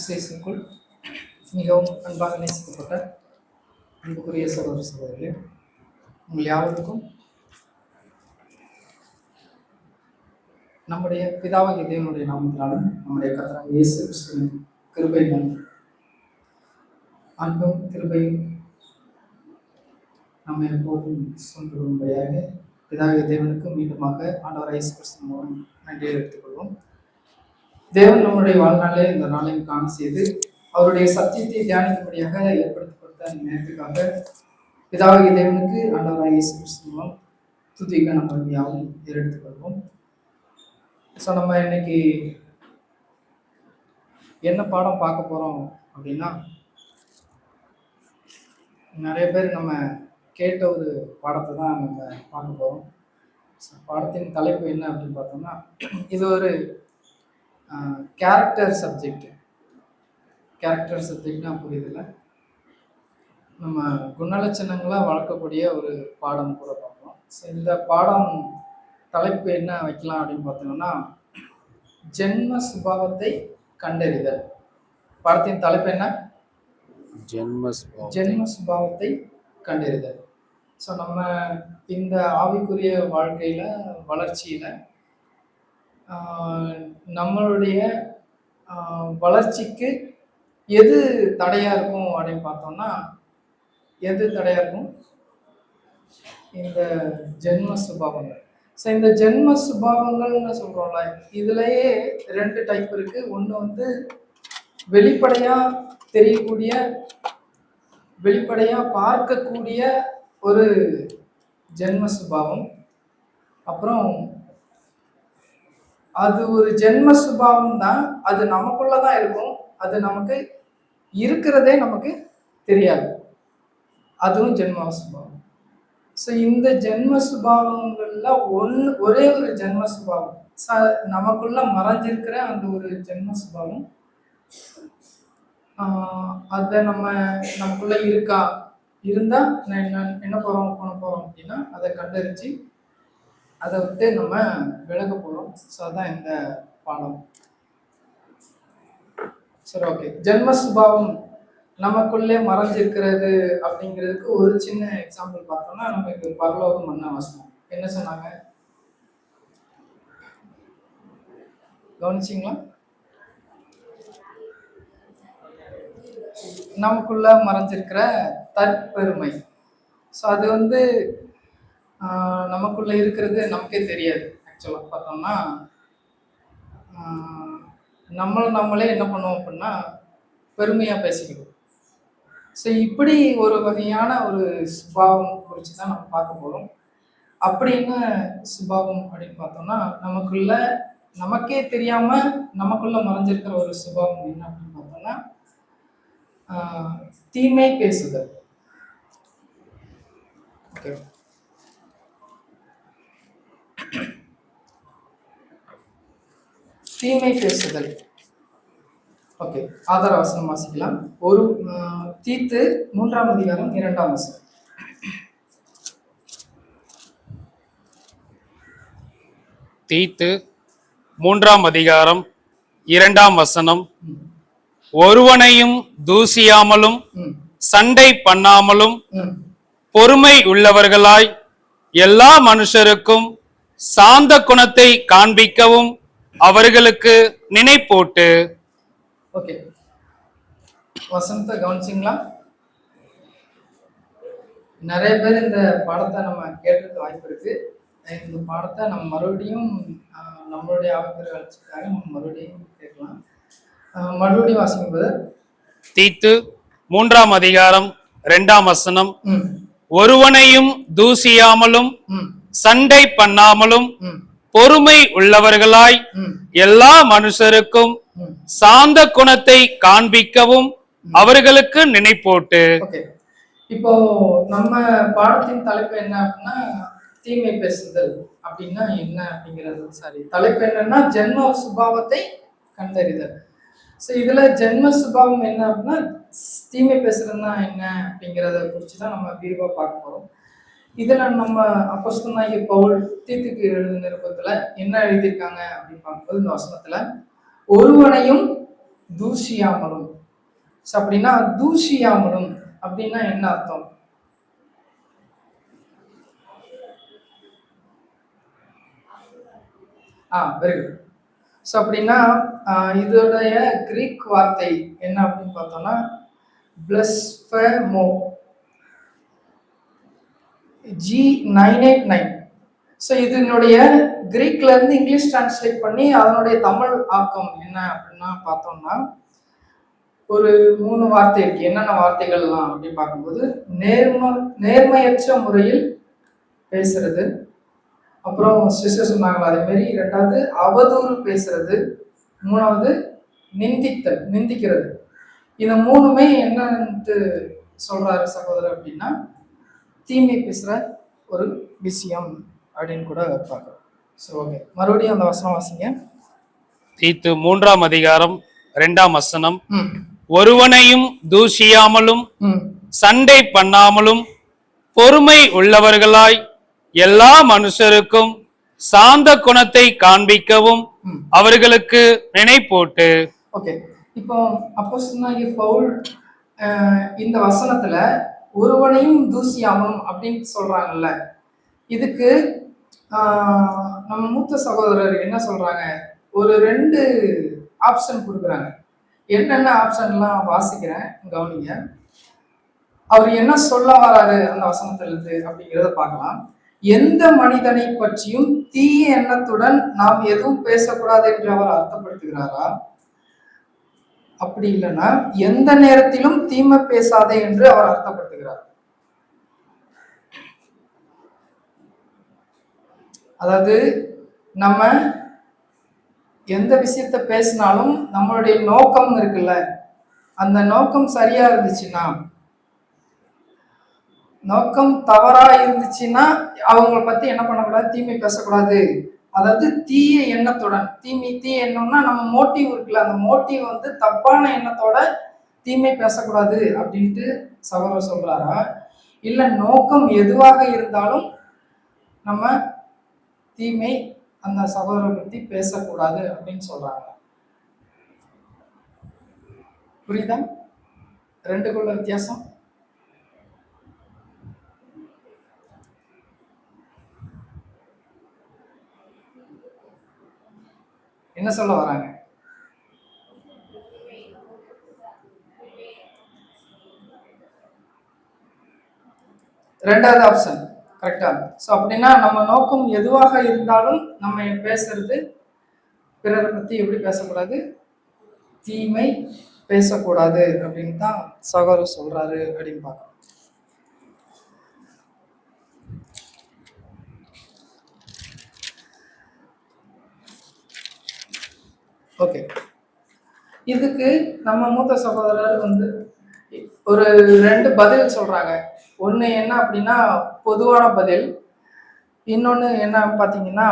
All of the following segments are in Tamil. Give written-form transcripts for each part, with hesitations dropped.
கிறிஸ்துவுக்குள் மிகவும் அன்பாக நேசிக்கப்பட்ட அன்புக்குரிய சகோதர சகோதரிகளே, உங்கள் யாவருக்கும் நம்முடைய பிதாவாகிய தேவனுடைய நாமத்தினாலும் நம்முடைய கர்த்தராகிய இயேசு கிறிஸ்துவின் கிருபையும் அன்பும் கிருபையும் நம்ம எப்போதும் சொல்லும்படியாக பிதாவாகிய தேவனுக்கு மீண்டுமாக ஆண்டவர் இயேசு கிறிஸ்து மூலம் நன்றியை எடுத்துக்கொள்வோம். தேவன் நம்முடைய வாழ்நாளே இந்த நாளையும் காண செய்து அவருடைய சத்தியத்தை தியானிக்கும்படியாக ஏற்படுத்தப்பட்ட நேரத்துக்காக பிதாவாகிய தேவனுக்கு ஆண்டவராகிய இயேசு கிறிஸ்து மூலம் துதிக்க நம்ம யாவும் ஏறெடுத்துக்கொள்வோம். ஸோ நம்ம இன்னைக்கு என்ன பாடம் பார்க்க போறோம் அப்படின்னா, நிறைய பேர் நம்ம கேட்ட ஒரு பாடத்தை தான் நம்ம பார்க்க போறோம். பாடத்தின் தலைப்பு என்ன அப்படின்னு பார்த்தோம்னா, இது ஒரு கேரக்டர் சப்ஜெக்ட்னா புரியுதில்ல, நம்ம குணலட்சணங்களை வளர்க்கக்கூடிய ஒரு பாடம் கூட பார்ப்போம். ஸோ இந்த பாடம் தலைப்பு என்ன வைக்கலாம் அப்படின்னு பார்த்தோம்னா, ஜென்ம சுபாவத்தை கண்டறிதல். பாடத்தின் தலைப்பு என்ன? ஜென்ம சுபாவத்தை கண்டறிதல். ஸோ நம்ம இந்த ஆவிக்குரிய வாழ்க்கையில வளர்ச்சியில நம்மளுடைய வளர்ச்சிக்கு எது தடையா இருக்கும் அப்படின்னு பார்த்தோம்னா, எது தடையா இருக்கும்? இந்த ஜென்ம சுபாவங்கள். ஸோ இந்த ஜென்ம சுபாவங்கள்னு சொல்றோம்ல, இதுலயே 2 டைப் இருக்கு. ஒன்று வந்து வெளிப்படையா தெரியக்கூடிய, வெளிப்படையா பார்க்கக்கூடிய ஒரு ஜென்ம சுபாவம். அப்புறம் அது ஒரு ஜென்ம சுபாவம் தான், அது நமக்குள்ளதான் இருக்கும், அது நமக்கு இருக்கிறதே நமக்கு தெரியாது, அதுவும் ஜென்ம சுபாவம். ஸோ இந்த ஜென்ம சுபாவங்கள்ல ஒரே ஒரு ஜென்ம சுபாவம் நமக்குள்ள மறைஞ்சிருக்கிற அந்த ஒரு ஜென்ம சுபாவம், அதை நமக்குள்ள இருந்தா என்ன பண்ண போறோம் அப்படின்னா, அதை கண்டறிஞ்சு அதை விட்டு நம்ம விலக போறோம். ஸோ அதான் இந்த பாடம். சரி, ஓகே. ஜென்ம சுபாவம் நமக்குள்ளே மறைஞ்சிருக்கிறது அப்படிங்கிறதுக்கு ஒரு சின்ன எக்ஸாம்பிள் பார்த்தோம்னா, நமக்கு பரலோகம் மன்னா வசனம் என்ன சொன்னாங்க கவனிச்சிங்களா? நமக்குள்ள மறைஞ்சிருக்கிற தற்பெருமை. ஸோ அது வந்து நமக்குள்ள இருக்கிறது நமக்கே தெரியாது. ஆக்சுவலா பார்த்தோம்னா, நம்மளே என்ன பண்ணுவோம் அப்படின்னா, பெருமையா பேசிக்கிறோம். ஸோ இப்படி ஒரு வகையான ஒரு சுபாவம் குறித்து தான் நம்ம பார்க்க போறோம். அப்படின்னு சுபாவம் அப்படின்னு பார்த்தோம்னா, நமக்கே தெரியாம நமக்குள்ள மறைஞ்சிருக்கிற ஒரு சுபாவம் என்ன அப்படின்னு பார்த்தோம்னா, தீமை பேசுதல். ஓகே, தீமை பேசுதல். ஓகே, ஆதார வசனம் வாசிக்கலாம். ஒரு தீத்து 3ஆம் அதிகாரம் 2ஆம் வசனம். தீத்து 3ஆம் அதிகாரம் 2ஆம் வசனம். ஒருவனையும் தூசியாமலும் சண்டை பண்ணாமலும் பொறுமை உள்ளவர்களாய் எல்லா மனுஷருக்கும் சாந்த குணத்தை காண்பிக்கவும் அவர்களுக்கு நினைப்போட்டு. ஓகே, வசனத்தை கவனிச்சிங்களா? நிறைய பேர் இந்த பாடத்தை நம்ம கேட்டுக்க வாய்ப்பு இருக்கு. இந்த பாடத்தை நம்ம மறுபடியும் நம்மளுடைய ஆவிக்குரிய வளர்ச்சிக்காக நம்ம மறுபடியும் கேட்கலாம். மறுபடியும் வாசிக்கும்போது, தீத்து 3ஆம் அதிகாரம் 2ஆம் வசனம். ஒருவனையும் தூசியாமலும் சண்டை பண்ணாமலும் பொறுமை உள்ளவர்களாய் எல்லா மனுஷருக்கும் சாந்த குணத்தை காண்பிக்கவும் அவர்களுக்கு நினைப்போட்டு. இப்போ நம்ம பாடத்தின் தலைப்பு என்ன அப்படின்னா, தீமை பேசுதல் அப்படின்னா என்ன அப்படிங்கிறது. சரி, தலைப்பு என்னன்னா ஜென்ம சுபாவத்தை கண்டறிதல். ஸோ இதுல ஜென்ம சுபாவம் என்ன அப்படின்னா, தீமை பேசுறதுனா என்ன அப்படிங்கிறத குறிச்சுதான் நம்ம விரிவா பார்க்க போறோம். இதுல நம்ம அப்போஸ்தலனாகிய பவுல் தீத்துக்கு எழுதின நிருபத்துல என்ன எழுதியிருக்காங்க அப்படின்னு பார்க்கும்போது, இந்த வசனத்துல ஒருவனையும் தூஷியாமலும். அப்படின்னா தூஷியாமலும் அப்படின்னா என்ன அர்த்தம்? Very good. ஸோ அப்படின்னா இதோடைய கிரீக் வார்த்தை என்ன அப்படின்னு பார்த்தோம்னா பிளஸ்பெமோ, G989. ஸோ இதனுடைய கிரீக்ல இருந்து இங்கிலீஷ் டிரான்ஸ்லேட் பண்ணி அதனுடைய தமிழ் ஆக்கம் என்ன அப்படின்னா பார்த்தோம்னா ஒரு 3 வார்த்தை இருக்கு. என்னென்ன வார்த்தைகள்லாம் அப்படின்னு பார்க்கும்போது நேர்மையற்ற முறையில் பேசுறது, அப்புறம் சிஸ்டர் சொன்னாங்களா அதே மாதிரி, 2வது அவதூறு பேசுறது, 3வது நிந்திக்கிறது. இந்த 3மே என்னன்ட்டு சொல்றாரு சகோதரர் அப்படின்னா தீமை பேசுற ஒரு விஷயம் அப்படின்னு கூட பார்க்கிறோம். ஸோ ஓகே, மறுபடியும் அந்த வசனம் வாசிங்க. தீத்து 3ஆம் அதிகாரம் 2ஆம் வசனம். ஒருவனையும் தூஷியாமலும் சண்டை பண்ணாமலும் பொறுமை உள்ளவர்களாய் எல்லா மனுஷருக்கும் சாந்த குணத்தை காண்பிக்கவும் அவர்களுக்கு நினைப்போட்டு. ஓகே, இப்போ அப்போஸ்தலனாகிய பவுல் இந்த வசனத்துல ஒருவனையும் தூசியாமலும் அப்படின்னு சொல்றாங்கல்ல, இதுக்கு நம்ம மூத்த சகோதரர் என்ன சொல்றாங்க, ஒரு 2 ஆப்ஷன் கொடுக்குறாங்க. என்னென்ன ஆப்ஷன்லாம் வாசிக்கிறேன், கவனிங்க. அவர் என்ன சொல்ல வராரு அந்த வசனத்துல இருந்து அப்படிங்கிறத பார்க்கலாம். எந்த மனிதனை பற்றியும் தீய எண்ணத்துடன் நாம் எதுவும் பேசக்கூடாது என்று அவர் அர்த்தப்படுத்துகிறாரா? அப்படி இல்லைன்னா எந்த நேரத்திலும் தீமை பேசாதே என்று அவர் அர்த்தப்படுத்துகிறார். அதாவது நம்ம எந்த விஷயத்த பேசினாலும் நம்மளுடைய நோக்கம் இருக்குல்ல, அந்த நோக்கம் சரியா இருந்துச்சுன்னா, நோக்கம் தவறா இருந்துச்சுன்னா அவங்களை பத்தி என்ன பண்ணக்கூடாது, தீமை பேசக்கூடாது. அதாவது தீய எண்ணத்துடன், தீய எண்ணம்னா நம்ம மோட்டிவ் இருக்குல்ல, அந்த மோட்டிவ் வந்து தப்பான எண்ணத்தோட தீமை பேசக்கூடாது அப்படின்ட்டு சகோதரர் சொல்றாரா? இல்ல நோக்கம் எதுவாக இருந்தாலும் நம்ம தீமை அந்த சகோதரரை பத்தி பேசக்கூடாது அப்படின்னு சொல்றாங்க. புரியுதா 2க்குள்ள வித்தியாசம்? என்ன சொல்ல வராங்க? ரெண்டாவது ஆப்ஷன் கரெக்டா? ஸோ அப்படின்னா நம்ம நோக்கம் எதுவாக இருந்தாலும் நம்ம பேசுறது பிறரை பத்தி எப்படி பேசக்கூடாது, தீமை பேசக்கூடாது அப்படின்னு தான் சகோதரர் சொல்றாரு அப்படின்னு பார்க்கணும். ஓகே, இதுக்கு நம்ம மூத்த சகோதரர் வந்து ஒரு 2 பதில் சொல்றாங்க. ஒன்று என்ன அப்படின்னா பொதுவான பதில், இன்னொன்று என்ன பார்த்தீங்கன்னா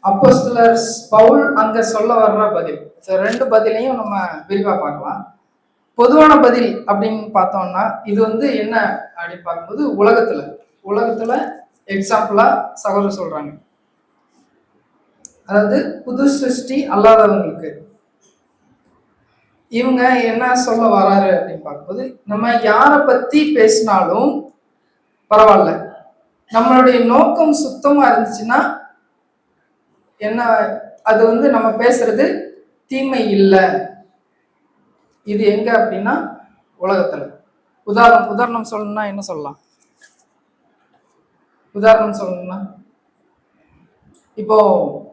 அப்போஸ்தலர் பவுல் அங்க சொல்ல வர்ற பதில். 2 பதிலையும் நம்ம விரிவாக பார்க்கலாம். பொதுவான பதில் அப்படின்னு பார்த்தோம்னா இது வந்து என்ன அப்படின்னு பார்க்கும்போது உலகத்துல எக்ஸாம்பிளா சகோதரர் சொல்றாங்க. அதாவது புது சிருஷ்டி அல்லாதவங்களுக்கு இவங்க என்ன சொல்ல வராரு அப்படின்னு பார்க்கும்போது, நம்ம யாரை பத்தி பேசினாலும் பரவாயில்ல, நம்மளுடைய நோக்கம் சுத்தமா இருந்துச்சுன்னா என்ன, அது வந்து நம்ம பேசுறது தீமை இல்லை. இது எங்க அப்படின்னா உலகத்துல. உதாரணம் சொல்லணும்னா என்ன சொல்லலாம்? உதாரணம் சொல்லணும்னா இப்போ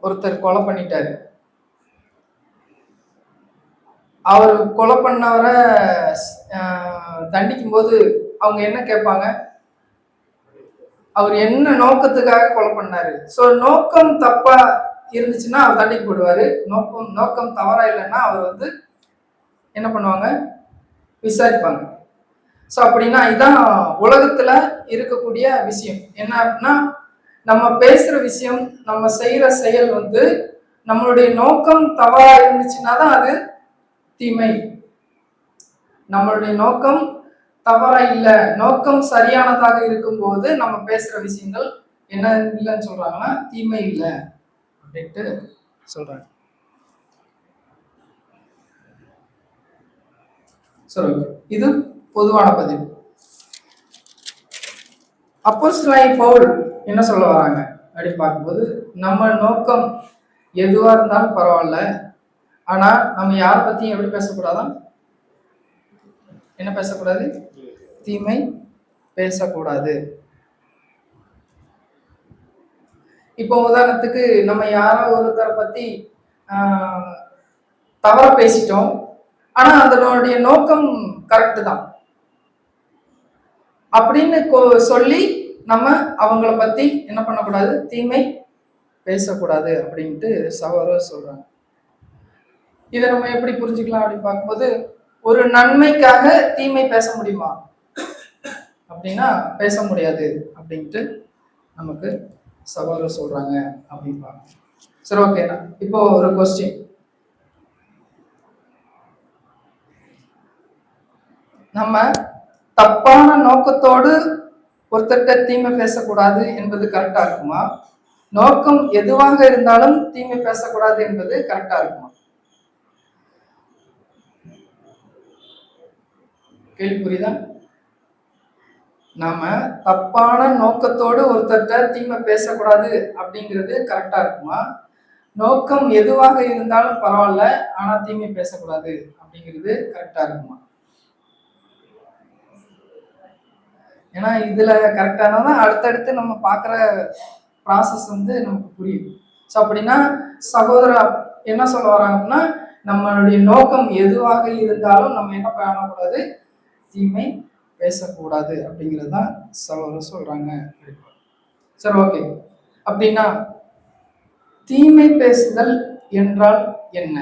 ஒருத்தர் கொலை பண்ணிட்டாரு, அவர் கொலை பண்ணவரை தண்டிக்கும் போது அவங்க என்ன கேட்பாங்க, அவர் என்ன நோக்கத்துக்காக கொலை பண்ணாரு. ஸோ நோக்கம் தப்பா இருந்துச்சுன்னா அவர் தண்டிக்கப்படுவாரு. நோக்கம் தவறா இல்லைன்னா அவர் வந்து என்ன பண்ணுவாங்க, விசாரிப்பாங்க. ஸோ அப்படின்னா இதுதான் உலகத்துல இருக்கக்கூடிய விஷயம். என்ன அப்படின்னா நம்ம பேசுற விஷயம், நம்ம செய்யற செயல் வந்து நம்மளுடைய நோக்கம் தவறா இருந்துச்சுன்னா தான் அது தீமை. நம்மளுடைய நோக்கம் தவறா இல்லை, நோக்கம் சரியானதாக இருக்கும்போது நம்ம பேசுற விஷயங்கள் என்ன இல்லைன்னு சொல்றாங்கன்னா தீமை இல்லை அப்படின்ட்டு சொல்றாங்க. சரி, ஓகே. இது பொதுவான பதில். அப்போஸ்தலனாகிய பவுல் என்ன சொல்ல வராங்க அப்படின்னு பார்க்கும்போது, நம்ம நோக்கம் எதுவா இருந்தாலும் பரவாயில்ல, ஆனா நம்ம யாரை பத்தியும் எப்படி பேசக்கூடாதான்? என்ன பேசக்கூடாது? தீமை பேசக்கூடாது. இப்போ உதாரணத்துக்கு நம்ம யாரோ ஒருத்தரை பத்தி தவற பேசிட்டோம், ஆனா அதனுடைய நோக்கம் கரெக்ட் தான் அப்படின்னு சொல்லி நம்ம அவங்கள பத்தி என்ன பண்ணக்கூடாது? தீமை பேசக்கூடாது அப்படின்ட்டு சகோதரர் சொல்றாங்க. இதை நம்ம எப்படி புரிஞ்சுக்கலாம் அப்படின்னு பார்க்கும்போது, ஒரு நன்மைக்காக தீமை பேச முடியுமா அப்படின்னா பேச முடியாது அப்படின்ட்டு நமக்கு சகோதரர் சொல்றாங்க அப்படின்னு. சரி, ஓகே. இப்போ ஒரு கொஸ்டின். நம்ம தப்பான நோக்கத்தோடு ஒருத்தர்கிட்ட தீமை பேசக்கூடாது என்பது கரெக்டா இருக்குமா? நோக்கம் எதுவாக இருந்தாலும் தீமை பேசக்கூடாது என்பது கரெக்டா இருக்குமா? கேள்வி புரியுதா? நாம தப்பான நோக்கத்தோடு ஒருத்தர்கிட்ட தீமை பேசக்கூடாது அப்படிங்கிறது கரெக்டா இருக்குமா? நோக்கம் எதுவாக இருந்தாலும் பரவாயில்ல, ஆனா தீமை பேசக்கூடாது அப்படிங்கிறது கரெக்டா இருக்குமா? ஏன்னா இதுல கரெக்டானதான் அடுத்தடுத்து நம்ம பார்க்குற ப்ராசஸ் வந்து நமக்கு புரியும். ஸோ அப்படின்னா சகோதரர் என்ன சொல்ல வராங்க அப்படின்னா, நம்மளுடைய நோக்கம் எதுவாக இருந்தாலும் நம்ம என்ன பண்ணக்கூடாது? தீமை பேசக்கூடாது அப்படிங்கிறது தான் சகோதரர் சொல்றாங்க. சரி, ஓகே. அப்படின்னா தீமை பேசுதல் என்றால் என்ன?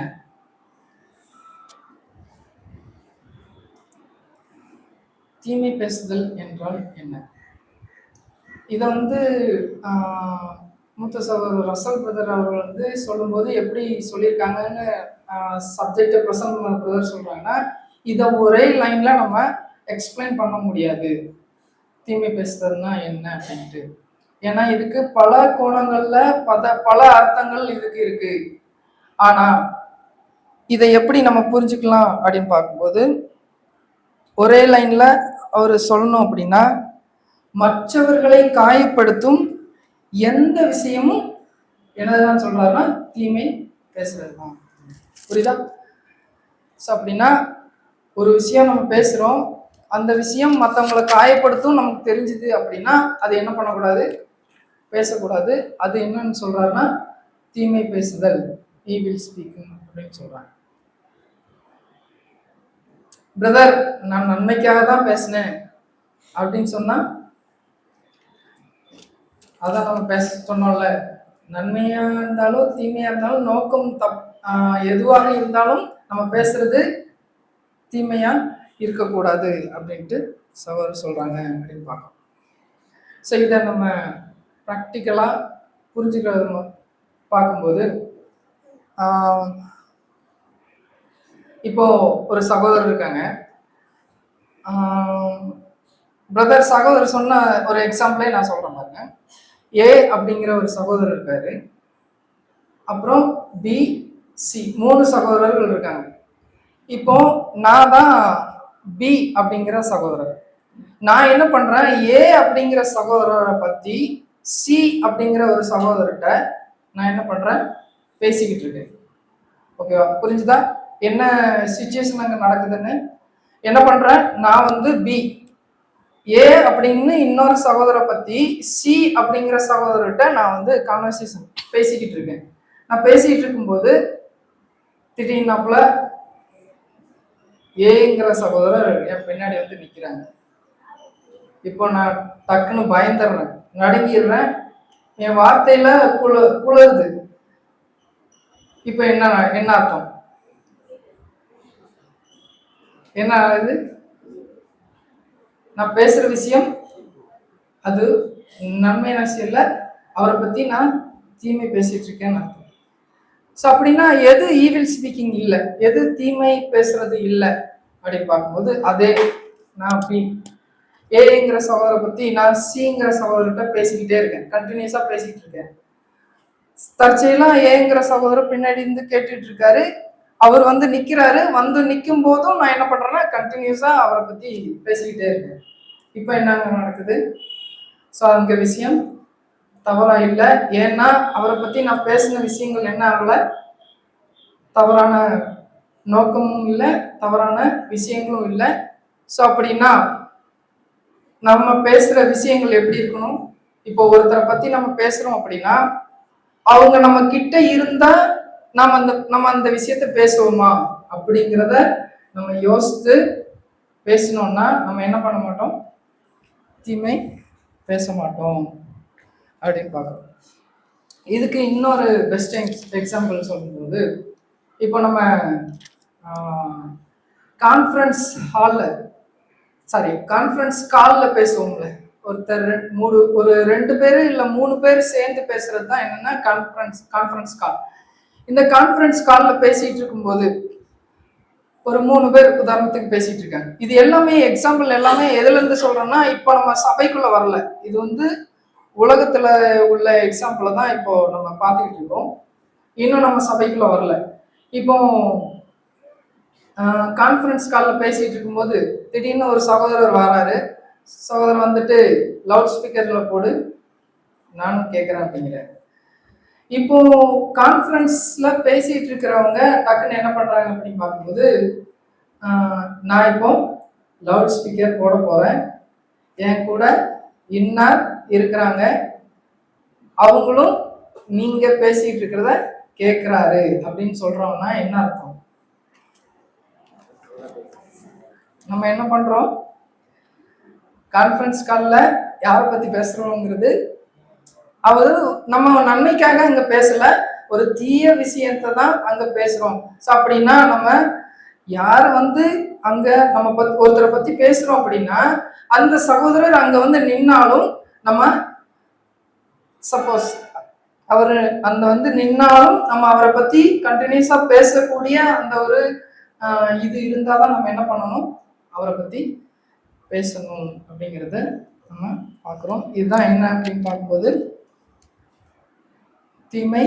தீமை பேசுதல் என்றால் என்ன? இதை வந்து மூத்த சகோதரர் ரசல் பிரதர் அவர்கள் வந்து சொல்லும்போது எப்படி சொல்லியிருக்காங்கன்னு சப்ஜெக்ட் பிரசன்ட் பிரதர் சொல்றாங்கன்னா, இதை ஒரே லைன்ல நம்ம எக்ஸ்பிளைன் பண்ண முடியாது தீமை பேசுதல்னா என்ன அப்படின்ட்டு. ஏன்னா இதுக்கு பல கோணங்கள்ல பல அர்த்தங்கள் இதுக்கு இருக்கு. ஆனா இதை எப்படி நம்ம புரிஞ்சுக்கலாம் அப்படின்னு பார்க்கும்போது, ஒரே லைன்ல அவர் சொல்லணும் அப்படின்னா, மற்றவர்களை காயப்படுத்தும் எந்த விஷயமும் என்னதான் சொல்றாருன்னா தீமை பேசுறது தான். புரியுதா? அப்படின்னா ஒரு விஷயம் நம்ம பேசுறோம், அந்த விஷயம் மற்றவங்களை காயப்படுத்தும் நமக்கு தெரிஞ்சுது அப்படின்னா அது என்ன பண்ணக்கூடாது? பேசக்கூடாது. அது என்னன்னு சொல்றாருன்னா தீமை பேசுதல், ஈவில் ஸ்பீக்கிங் அப்படின்னு சொல்றாங்க. பிரதர், நான் நன்மைக்காக தான் பேசினேன் அப்படின்னு சொன்னா அதான் நம்ம பேச சொன்னோம்ல, நன்மையா இருந்தாலும் தீமையா இருந்தாலும் நோக்கம் எதுவாக இருந்தாலும் நம்ம பேசுறது தீமையா இருக்கக்கூடாது அப்படின்ட்டு சகோதரர் சொல்றாங்க அப்படின்னு பார்க்கணும். ஸோ இதை நம்ம ப்ராக்டிக்கலா புரிஞ்சுக்கிறது பார்க்கும்போது, இப்போ ஒரு சகோதரர் இருக்காங்க. பிரதர் சகோதரர் சொன்ன ஒரு எக்ஸாம்பிளே நான் சொல்றேன் பாருங்க. ஏ அப்படிங்கிற ஒரு சகோதரர் இருக்காரு, அப்புறம் பி, சி, 3 சகோதரர்கள் இருக்காங்க. இப்போ நான் தான் பி அப்படிங்கிற சகோதரர். நான் என்ன பண்றேன், ஏ அப்படிங்கிற சகோதரரை பத்தி சி அப்படிங்கிற ஒரு சகோதரர்கிட்ட நான் என்ன பண்றேன், பேசிக்கிட்டு இருக்கேன். ஓகேவா? புரிஞ்சுதா என்ன சிச்சுவேஷன் அங்க நடக்குதுன்னு? என்ன பண்றேன், நான் வந்து பி, ஏ அப்படின்னு இன்னொரு சகோதரரை பத்தி சி அப்படிங்கிற சகோதரர்கிட்ட நான் வந்து கான்வர்சேஷன் பேசிக்கிட்டு இருக்கேன். நான் பேசிக்கிட்டு இருக்கும்போது திடீர்னாப்புல ஏங்கிற சகோதரர் என் பின்னாடி வந்து நிக்கிறாங்க. இப்போ நான் டக்குன்னு பயந்துடுறேன், நடுங்கிடுறேன், என் வார்த்தையில குளறுது. இப்போ என்ன அர்த்தம்? என்ன ஆகுது? நான் பேசுற விஷயம் அது நன்மை விஷயம் இல்லை, அவரை பத்தி நான் தீமை பேசிட்டு இருக்கேன்னு அர்த்தம். ஸோ அப்படின்னா எது ஈவில் ஸ்பீக்கிங் இல்லை, எது தீமை பேசுறது இல்லை அப்படின்னு பார்க்கும்போது, அதே நான் பி ஏங்கிற சகோதரை பத்தி நான் சிங்கிற சகோதரர்கிட்ட பேசிக்கிட்டே இருக்கேன், கண்டினியூஸா பேசிக்கிட்டு இருக்கேன். தற்செயலா ஏங்கிற சகோதரர் பின்னாடி இருந்து கேட்டுட்டு இருக்காரு, அவர் வந்து நிக்கிறாரு, வந்து நிக்கும் போதும் நான் என்ன பண்றேன்னா கண்டினியூஸா அவரை பத்தி பேசிக்கிட்டே இருக்கேன். இப்ப என்ன நடக்குது? ஸோ அங்க விஷயம் தவறா இல்லை. ஏன்னா அவரை பத்தி நான் பேசின விஷயங்கள் என்ன ஆகல, தவறான நோக்கமும் இல்லை, தவறான விஷயங்களும் இல்லை. ஸோ அப்படின்னா நம்ம பேசுற விஷயங்கள் எப்படி இருக்கணும்? இப்போ ஒருத்தரை பத்தி நம்ம பேசுறோம் அப்படின்னா அவங்க நம்ம கிட்ட இருந்தா நம்ம அந்த விஷயத்த பேசுவோமா அப்படிங்கிறத நம்ம யோசித்து பேசணும்னா நம்ம என்ன பண்ண மாட்டோம், தீமை பேச மாட்டோம் அப்படின்னு பார்க்குறோம். இதுக்கு இன்னொரு பெஸ்ட் எக்ஸாம்பிள் சொல்லும்போது, இப்போ நம்ம கான்ஃபரன்ஸ் காலில் பேசுவோம்ல, ஒரு 2 பேர் இல்லை 3 பேர் சேர்ந்து பேசுறது தான் என்னன்னா கான்ஃபரன்ஸ் கால். இந்த கான்ஃபரன்ஸ் காலில் பேசிட்டு இருக்கும்போது ஒரு 3 பேர் உதாரணத்துக்கு பேசிட்டு இருக்காங்க. இது எல்லாமே எக்ஸாம்பிள் எல்லாமே எதுல இருந்து சொல்றோம்னா, இப்போ நம்ம சபைக்குள்ள வரல, இது வந்து உலகத்துல உள்ள எக்ஸாம்பிள தான் இப்போ நம்ம பார்த்துக்கிட்டு இருக்கோம். இன்னும் நம்ம சபைக்குள்ள வரல. இப்போ கான்ஃபரன்ஸ் காலில் பேசிட்டு இருக்கும்போது திடீர்னு ஒரு சகோதரர் வராரு. சகோதரர் வந்துட்டு லவுட் ஸ்பீக்கர்ல போடு, நானும் கேட்குறேன் அப்படிங்கிறாரு. இப்போ கான்ஃபரன்ஸ்ல பேசிட்டு இருக்கிறவங்க டக்குன்னு என்ன பண்றாங்க அப்படின்னு பார்க்கும்போது, நான் இப்போ லவுட் ஸ்பீக்கர் போட போறேன், என் கூட இன்னார் இருக்கிறாங்க, அவங்களும் நீங்க பேசிட்டு இருக்கிறத கேட்கிறாரு அப்படின்னு சொல்றோம்னா என்ன அர்த்தம்? நம்ம என்ன பண்றோம்? கான்ஃபரன்ஸ் காலில் யாரை பத்தி பேசுறோங்கிறது அவர் நம்ம நன்மைக்காக அங்க பேசல, ஒரு தீய விஷயத்தை தான் அங்க பேசுறோம். ஸோ அப்படின்னா நம்ம யார வந்து அங்க நம்ம ஒருத்தரை பத்தி பேசுறோம் அப்படின்னா அந்த சகோதரர் அங்க வந்து நின்னாலும், நம்ம சப்போஸ் அவர் அந்த வந்து நின்னாலும் நம்ம அவரை பத்தி கண்டினியூஸா பேசக்கூடிய அந்த ஒரு இது இருந்தாதான் நம்ம என்ன பண்ணணும், அவரை பத்தி பேசணும் அப்படிங்கிறத நம்ம பார்க்குறோம். இதுதான் என்ன அப்படின்னு பார்க்கும்போது தீமை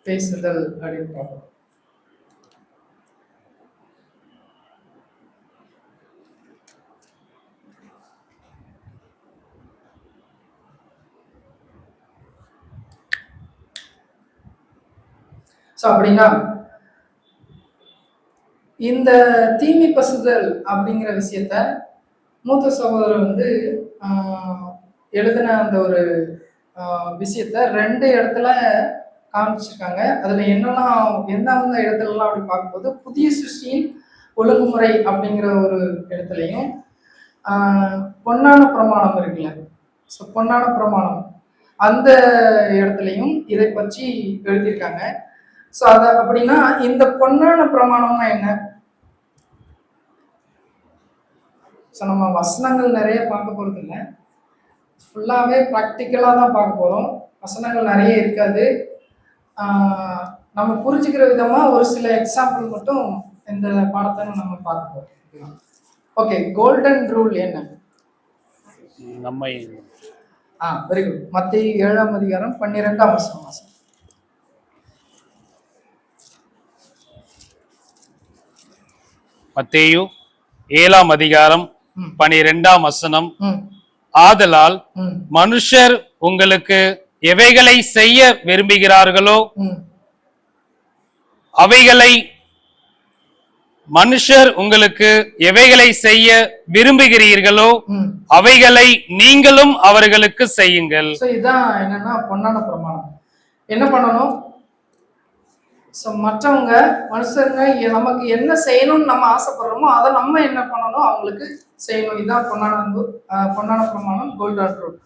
பேசுதல் அப்படின்னு பார்க்கிறோம். ஸோ அப்படின்னா இந்த தீமை பசுதல் அப்படிங்கிற விஷயத்த மூத்த சகோதரர் வந்து எழுதின அந்த ஒரு விஷயத்த 2 இடத்துல காமிச்சிருக்காங்க. அதுல எந்தெந்த இடத்துலலாம் அப்படி பார்க்கும்போது புதிய சிருஷ்டியின் ஒழுங்குமுறை அப்படிங்கிற ஒரு இடத்துலையும், பொன்னான பிரமாணம் இருக்குல்ல, ஸோ பொன்னான பிரமாணம் அந்த இடத்துலையும் இதை பற்றி எழுதியிருக்காங்க. ஸோ அப்படின்னா இந்த பொன்னான பிரமாணம்னா என்ன? ஸோ நம்ம வசனங்கள் நிறைய பார்க்க போறது இல்லை, ஃபுல்லாகவே ப்ராக்டிக்கலாக தான் பார்க்க போகிறோம். வசனங்கள் நிறைய இருக்காது. நம்ம புரிஞ்சுக்கிற விதமாக ஒரு சில எக்ஸாம்பிள் மட்டும் இந்த பாடத்தை நம்ம பார்க்க போகிறோம். ஓகே, கோல்டன் ரூல் என்ன? நம்மை வெரி குட். மத்தேயு 7ஆம் அதிகாரம் 12ஆம் வசனம். மத்தேயு 7ஆம் அதிகாரம் 12ஆம் வசனம். ஆதலால் மனுஷர் உங்களுக்கு எவைகளை செய்ய விரும்புகிறார்களோ அவைகளை மனுஷர் உங்களுக்கு எவைகளை செய்ய விரும்புகிறீர்களோ அவைகளை நீங்களும் அவர்களுக்கு செய்யுங்கள். இதுதான் என்னன்னா பொன்னான பிரமாணம். என்ன பண்ணணும்? மற்றவங்க மனுஷங்க நமக்கு என்ன செய்யணும்னு நம்ம ஆசைப்படுறோமோ அதை நம்ம என்ன பண்ணணும், அவங்களுக்கு செய்யணும். இதுதான் பொன்னான பிரமாணம், கோல்டன் ரூல்.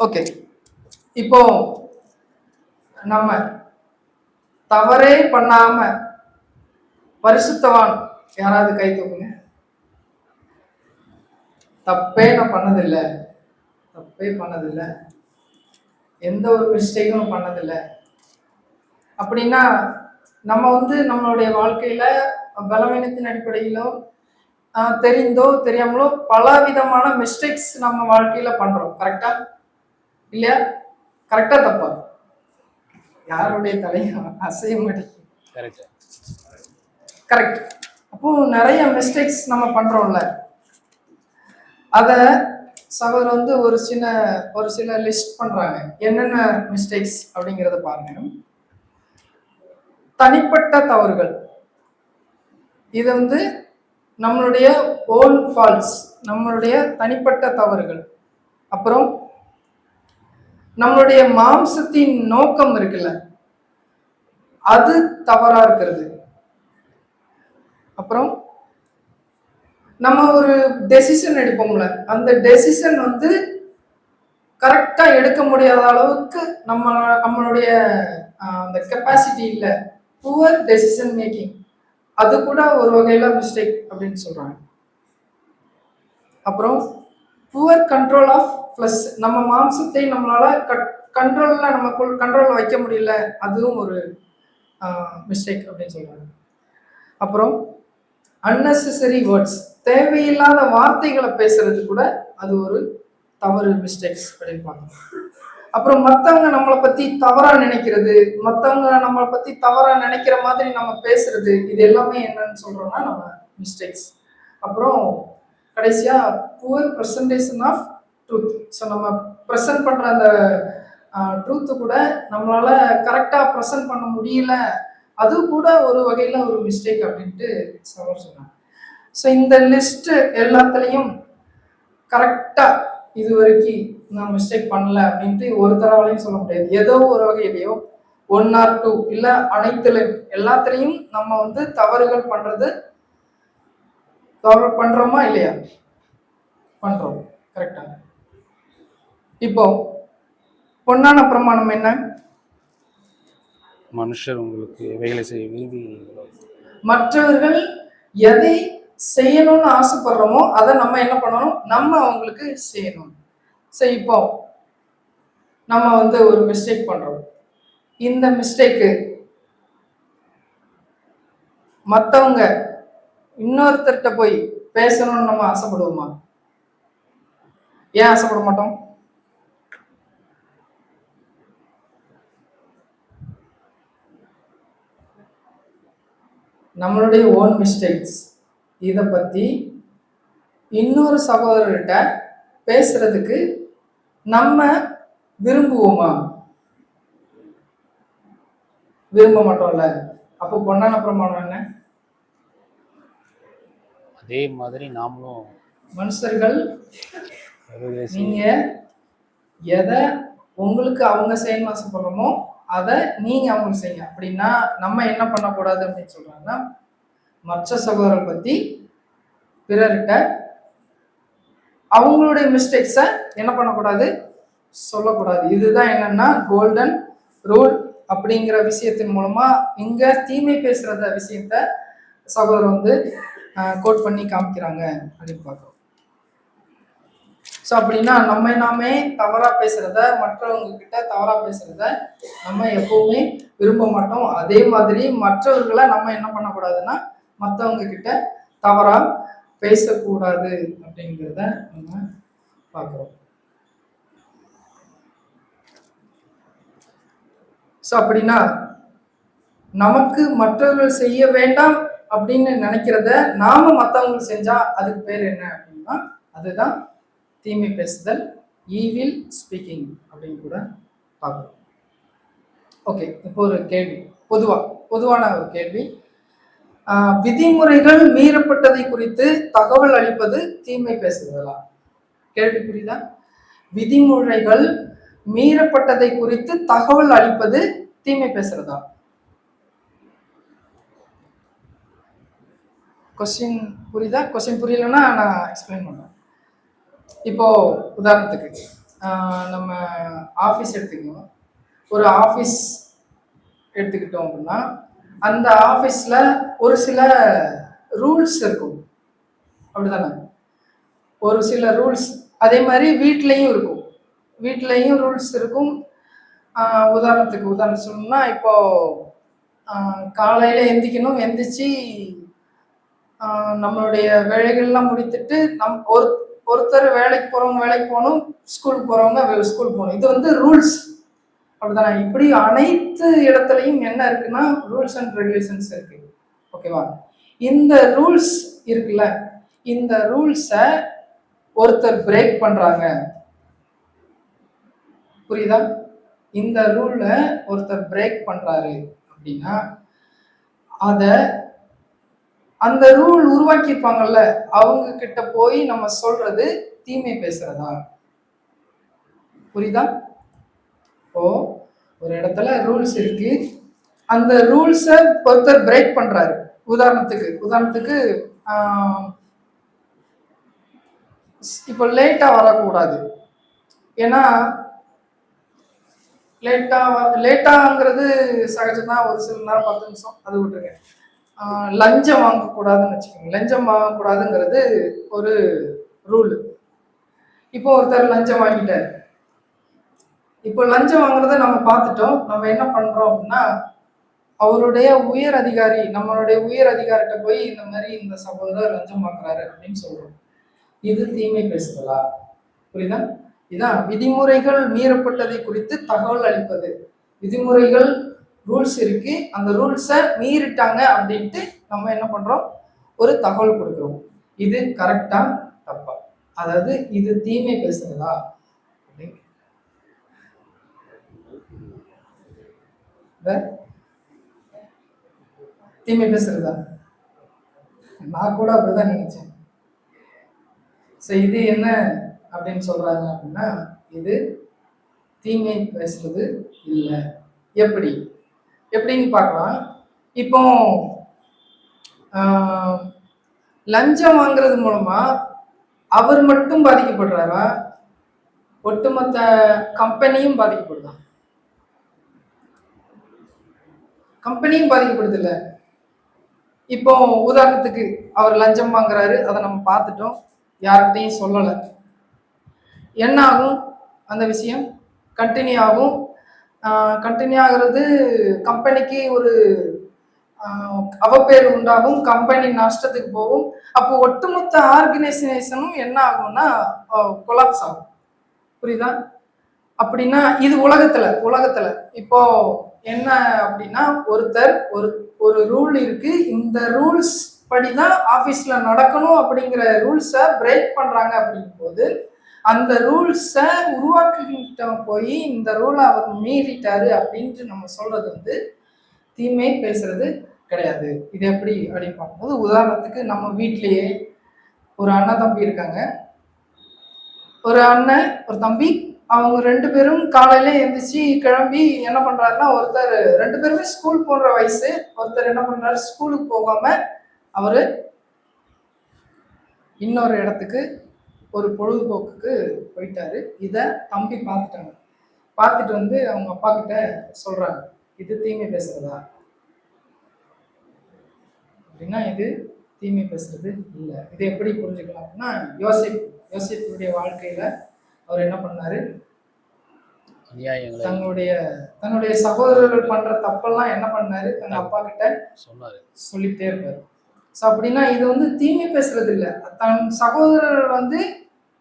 ஓகே, இப்போ நம்ம தவறே பண்ணாம பரிசுத்தவான் யாராவது கை தூக்குங்க. தப்பே நான் பண்ணதில்லை, எந்த ஒரு மிஸ்டேக்கும் பண்ணதில்லை அப்படின்னா நம்ம வந்து நம்மளுடைய வாழ்க்கையில பலவீனத்தின் அடிப்படையிலோ தெரிந்தோ தெரியாமலோ பல விதமான மிஸ்டேக்ஸ் நம்ம வாழ்க்கையில பண்றோம். கரெக்டா இல்லையா? கரெக்டா தப்பா? யாருடைய தலையும் அசைய மாட்டேங்குது. கரெக்ட். அப்போ நிறைய மிஸ்டேக்ஸ் நம்ம பண்றோம்ல, அத சகோதரர் வந்து ஒரு சில லிஸ்ட் பண்றாங்க. என்னென்ன மிஸ்டேக்ஸ் அப்படிங்கிறத பாருங்க. தனிப்பட்ட தவறுகள், இது வந்து நம்மளுடைய ஓன் ஃபால்ட்ஸ், நம்மளுடைய தனிப்பட்ட தவறுகள். அப்புறம் நம்மளுடைய மாம்சத்தின் நோக்கம் இருக்குல்ல, அது தவறா இருக்கிறது. அப்புறம் நம்ம ஒரு டெசிஷன் எடுப்போம்ல, அந்த டெசிஷன் வந்து கரெக்டா எடுக்க முடியாத அளவுக்கு நம்மளுடைய அந்த கெப்பாசிட்டி இல்லை, புவர் டெசிஷன் மேக்கிங், அது கூட ஒரு வகையில மிஸ்டேக் அப்படின்னு சொல்றாங்க. அப்புறம் புவர் கண்ட்ரோல் ஆஃப் பிளஸ், நம்ம மாம்சத்தை நம்மளால கண்ட்ரோல்ல வைக்க முடியல, அதுவும் ஒரு மிஸ்டேக் அப்படின்னு சொல்றாங்க. அப்புறம் அன்னெசரி வேர்ட்ஸ், தேவையில்லாத வார்த்தைகளை பேசுறது கூட அது ஒரு தவறு, மிஸ்டேக்ஸ் அப்படின்னு பார்க்கணும். அப்புறம் மற்றவங்க நம்மளை பத்தி தவறா நினைக்கிறது, மற்றவங்க நம்மளை பத்தி தவறா நினைக்கிற மாதிரி நம்ம பேசுறது, இது எல்லாமே என்னன்னு சொல்றோம்னா நம்ம மிஸ்டேக்ஸ். அப்புறம் கடைசியா poor presentation of truth. So நம்ம ப்ரெசன்ட் பண்ற அந்த ட்ரூத்து கூட நம்மளால கரெக்டா ப்ரெசன்ட் பண்ண முடியல, அது கூட ஒரு வகையில ஒரு மிஸ்டேக் அப்படின்ட்டு சொன்னாங்க. ஸோ இந்த லிஸ்ட் எல்லாத்துலேயும் கரெக்டா இது வரைக்கும் நான் மிஸ்டேக் பண்ணல அப்படின்ட்டு ஒருத்தராலையும் சொல்ல முடியாது. ஏதோ ஒரு வகையிலையோ 1 or 2 இல்ல அனைத்துலையும் எல்லாத்துலேயும் நம்ம வந்து தவறுகள் பண்றோமா இல்லையா? பண்றோம். கரெக்டா? இப்போ பொன்னான பிரமாணம் என்ன? மனுஷர் உங்களுக்கு எவைகளை செய்ய விரும்பி மற்றவர்கள் எதை செய்யணும்னு ஆசைப்படுறோமோ அதை நம்ம என்ன பண்ணணும், நம்ம அவங்களுக்கு செய்யணும். சரி, இப்போ நம்ம வந்து ஒரு மிஸ்டேக் பண்றோம், இந்த மிஸ்டேக்கு மற்றவங்க இன்னொருத்தர்கிட்ட போய் பேசணும்னு நம்ம ஆசைப்படுவோமா? ஏன் ஆசைப்பட மாட்டோம்? நம்மளுடைய ஓன் மிஸ்டேக்ஸ், இதை பத்தி இன்னொரு சகோதரர்கிட்ட பேசுறதுக்கு நம்ம விரும்புவோமா? விரும்ப மாட்டோம்ல. அப்போ பொன்னான பிரமாணம் என்ன? அதே மாதிரி நாமளும் மனுஷர்கள் நீங்க எதை உங்களுக்கு அவங்க செய்யணும்னு ஆசைப்படுறோமோ அதை நீங்க அவங்களுக்கு செய்யுங்க. அப்படின்னா நம்ம என்ன பண்ணக்கூடாது அப்படின்னு சொல்றாங்கன்னா, மற்ற சகோதரர் பத்தி பிறர்கிட்ட அவங்களுடைய மிஸ்டேக்ஸை என்ன பண்ணக்கூடாது, சொல்லக்கூடாது. இதுதான் என்னன்னா கோல்டன் ரூல் அப்படிங்கிற விஷயத்தின் மூலமா இங்க தீமை பேசுறத விஷயத்த சகோதரர் வந்து கோட் பண்ணி காமிக்கிறாங்க அப்படின்னு பார்க்குறோம். ஸோ அப்படின்னா நாமே தவறா பேசுறத, மற்றவங்க கிட்ட தவறா பேசுறத நம்ம எப்பவுமே விரும்ப மாட்டோம். அதே மாதிரி மற்றவர்களை நம்ம என்ன பண்ணக்கூடாதுன்னா மற்றவங்க கிட்ட தவறா பேசக்கூடாது அப்படிங்கிறத நம்ம பார்க்குறோம். ஸோ அப்படின்னா நமக்கு மற்றவர்கள் செய்ய வேண்டாம் அப்படின்னு நினைக்கிறத நாம மற்றவங்களுக்கு செஞ்சா அதுக்கு பேர் என்ன அப்படின்னா அதுதான் தீமை பேசுதல், ஈவில் ஸ்பீக்கிங் அப்படின்னு கூட பார்க்கணும். ஓகே, இப்போ ஒரு கேள்வி, பொதுவான ஒரு கேள்வி. விதிமுறைகள் மீறப்பட்டதை குறித்து தகவல் அளிப்பது தீமை பேசுதலா? கேள்வி புரியுதா? விதிமுறைகள் மீறப்பட்டதை குறித்து தகவல் அளிப்பது தீமை பேசுறதா? கொஸ்டின் புரியுதா? கொஸ்டின் புரியலன்னா நான் எக்ஸ்பிளைன் பண்றேன். இப்போ உதாரணத்துக்கு நம்ம ஆஃபீஸ் எடுத்துக்கணும். ஒரு ஆஃபீஸ் எடுத்துக்கிட்டோம் அப்படின்னா அந்த ஆஃபீஸில் ஒரு சில ரூல்ஸ் இருக்கும், அப்படிதானே? ஒரு சில ரூல்ஸ் அதே மாதிரி வீட்லேயும் இருக்கும், வீட்லேயும் ரூல்ஸ் இருக்கும். உதாரணம் சொல்லணும்னா இப்போ காலையில் எந்திரிச்சு நம்மளுடைய வேலைகள்லாம் முடித்துட்டு ஒருத்தர் வேலைக்கு போகிறவங்க வேலைக்கு போகணும், ஸ்கூலுக்கு போகிறவங்க ஸ்கூலுக்கு போகணும். இது வந்து ரூல்ஸ். அப்படிதானே? இப்படி அனைத்து இடத்துலையும் என்ன இருக்குன்னா ரூல்ஸ் அண்ட் ரெகுலேஷன்ஸ் இருக்கு. ஓகேவா? இந்த ரூல்ஸ் இருக்குல்ல, இந்த ரூல்ஸை ஒருத்தர் பிரேக் பண்றாங்க, புரியுதா? இந்த ரூல்ல ஒருத்தர் பிரேக் பண்றாரு அப்படின்னா அத அந்த ரூல் உருவாக்கியிருப்பாங்கல்ல அவங்க கிட்ட போய் நம்ம சொல்றது தீமை பேசுறதா? புரியுதா? இப்போ ஒரு இடத்துல ரூல்ஸ் இருக்கு, அந்த ரூல்ஸை ஒருத்தர் பிரேக் பண்றாரு. உதாரணத்துக்கு இப்போ லேட்டா வரக்கூடாது. ஏன்னா லேட்டாங்கிறது சகஜம்தான். ஒரு சில நேரம் 10 நிமிஷம் அது விட்டுருங்க. லஞ்சம் வாங்கக்கூடாதுன்னு வச்சுக்கோங்க. லஞ்சம் வாங்கக்கூடாதுங்கிறது ஒரு ரூல். இப்போ ஒருத்தர் லஞ்சம் வாங்கிட்டாரு. இப்போ லஞ்சம் வாங்குறத நம்ம பார்த்துட்டோம். நம்ம என்ன பண்றோம் அப்படின்னா அவருடைய உயர் அதிகாரி, நம்மளுடைய உயர் அதிகாரிட்ட போய் இந்த மாதிரி இந்த சகோதரர் லஞ்சம் வாங்குறாரு அப்படின்னு சொல்றோம். இது தீமை பேசுதலா? புரியுதா? இதான் விதிமுறைகள் மீறப்பட்டதை குறித்து தகவல் அளிப்பது. விதிமுறைகள் ரூல்ஸ் இருக்கு, அந்த ரூல்ஸை மீறிட்டாங்க அப்படின்ட்டு நம்ம என்ன பண்றோம், ஒரு தகவல் கொடுக்குறோம். இது கரெக்டா தப்பா? அதாவது இது தீமை பேசுறதா? தீமை பேசுறதா? நான் கூட அப்படிதான் நினைச்சேன். இது என்ன அப்படின்னு சொல்றாங்க அப்படின்னா இது தீமை பேசுறது இல்லை. எப்படின்னு பார்க்கலாம். இப்போ லஞ்சம் வாங்குறது மூலமா அவர் மட்டும் பாதிக்கப்படுறாரா, ஒட்டுமொத்த கம்பெனியும் பாதிக்கப்படுதா? கம்பெனியும் பாதிக்கப்படுது இல்ல. இப்போ உதாரணத்துக்கு அவர் லஞ்சம் வாங்குறாரு, அதை நம்ம பார்த்துட்டோம், யார்கிட்டையும் சொல்லலை. என்ன ஆகும்? அந்த விஷயம் கண்டினியூ ஆகும். கண்டினியூ ஆகிறது கம்பெனிக்கு ஒரு அவப்பேர் உண்டாகும், கம்பெனி நஷ்டத்துக்கு போகும். அப்போ ஒட்டுமொத்த ஆர்கனைசேஷனும் என்ன ஆகும்னா கொலாப்ஸ் ஆகும். புரியுதா? அப்படின்னா இது உலகத்துல இப்போ என்ன அப்படின்னா ஒருத்தர் ஒரு ரூல் இருக்கு, இந்த ரூல்ஸ் படிதான் ஆபீஸ்ல நடக்கணும் அப்படிங்கிற ரூல்ஸை பிரேக் பண்றாங்க அப்படிங்கும் போது அந்த ரூல்ஸை உருவாக்கிட்ட போய் இந்த ரூலை அவர் மீறிட்டாரு அப்படின்ட்டு நம்ம சொல்றது வந்து தீமை பேசுறது கிடையாது. இது எப்படி அப்படின்னு பார்க்கும்போது உதாரணத்துக்கு நம்ம வீட்லயே ஒரு அண்ணன் தம்பி இருக்காங்க. ஒரு அண்ணன் ஒரு தம்பி, அவங்க 2 பேரும் காலையில எழுந்திரிச்சு கிளம்பி என்ன பண்றாருன்னா, ஒருத்தர் 2 பேருமே ஸ்கூல் போன்ற வயசு. ஒருத்தர் என்ன பண்றாரு, ஸ்கூலுக்கு போகாம அவரு இன்னொரு இடத்துக்கு ஒரு பொழுதுபோக்குக்கு போயிட்டாரு. இதை தம்பி பார்த்துட்டாங்க. பார்த்துட்டு வந்து அவங்க அப்பா கிட்ட சொல்றாங்க, இது தீமை பேசுறதா அப்படின்னா இது தீமை பேசுறது இல்லை. இது எப்படி புரிஞ்சுக்கலாம் அப்படின்னா யோசிப்புடைய வாழ்க்கையில அவர் என்ன பண்ணாரு, தன்னுடைய சகோதரர்கள் பண்ற தப்பெல்லாம் என்ன பண்ணாரு, தங்க அப்பா கிட்ட சொல்லிட்டே இருப்பாரு. ஸோ அப்படின்னா இது வந்து தீமை பேசுறது இல்லை. தன் சகோதரர்கள் வந்து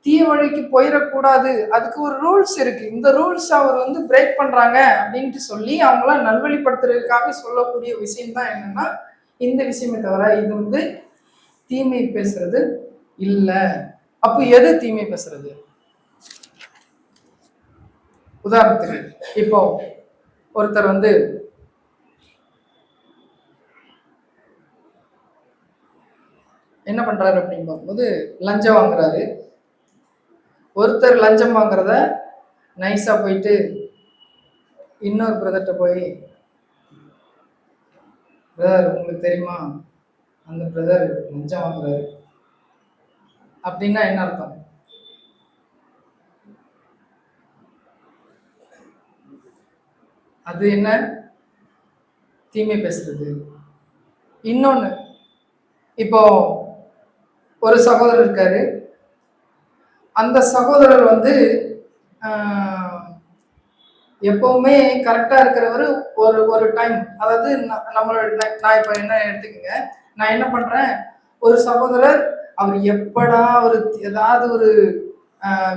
தீய வழிக்கு போயிடக்கூடாது, அதுக்கு ஒரு ரூல்ஸ் இருக்கு, இந்த ரூல்ஸ் அவர் வந்து பிரேக் பண்றாங்க அப்படின்ட்டு சொல்லி அவங்களாம் நல்வழிப்படுத்துறதுக்காக சொல்லக்கூடிய விஷயம் தான் என்னன்னா இந்த விஷயமே தவிர இது வந்து தீமை பேசுறது இல்லை. அப்போ எது தீமை பேசுறது? உதாரணத்துக்கு இப்போ ஒருத்தர் வந்து என்ன பண்றாரு அப்படின்னு பார்க்கும்போது லஞ்சம் வாங்குறாரு. ஒருத்தர் லஞ்சம் வாங்குறத நைஸா போயிட்டு இன்னொரு பிரதர்கிட்ட போய், பிரதர் உங்களுக்கு தெரியுமா அந்த பிரதர் லஞ்சம் வாங்குறாரு அப்படின்னா என்ன அர்த்தம்? அது என்ன? தீமை பேசுறது. இன்னொன்னு, இப்போ ஒரு சகோதரர் இருக்காரு, அந்த சகோதரர் வந்து எப்பவுமே கரெக்டா இருக்கிறவர் ஒரு டைம், அதாவது நம்மளோட நான் இப்ப என்ன எடுத்துக்கங்க, நான் என்ன பண்றேன், ஒரு சகோதரர் அவர் எப்படா ஒரு ஏதாவது ஒரு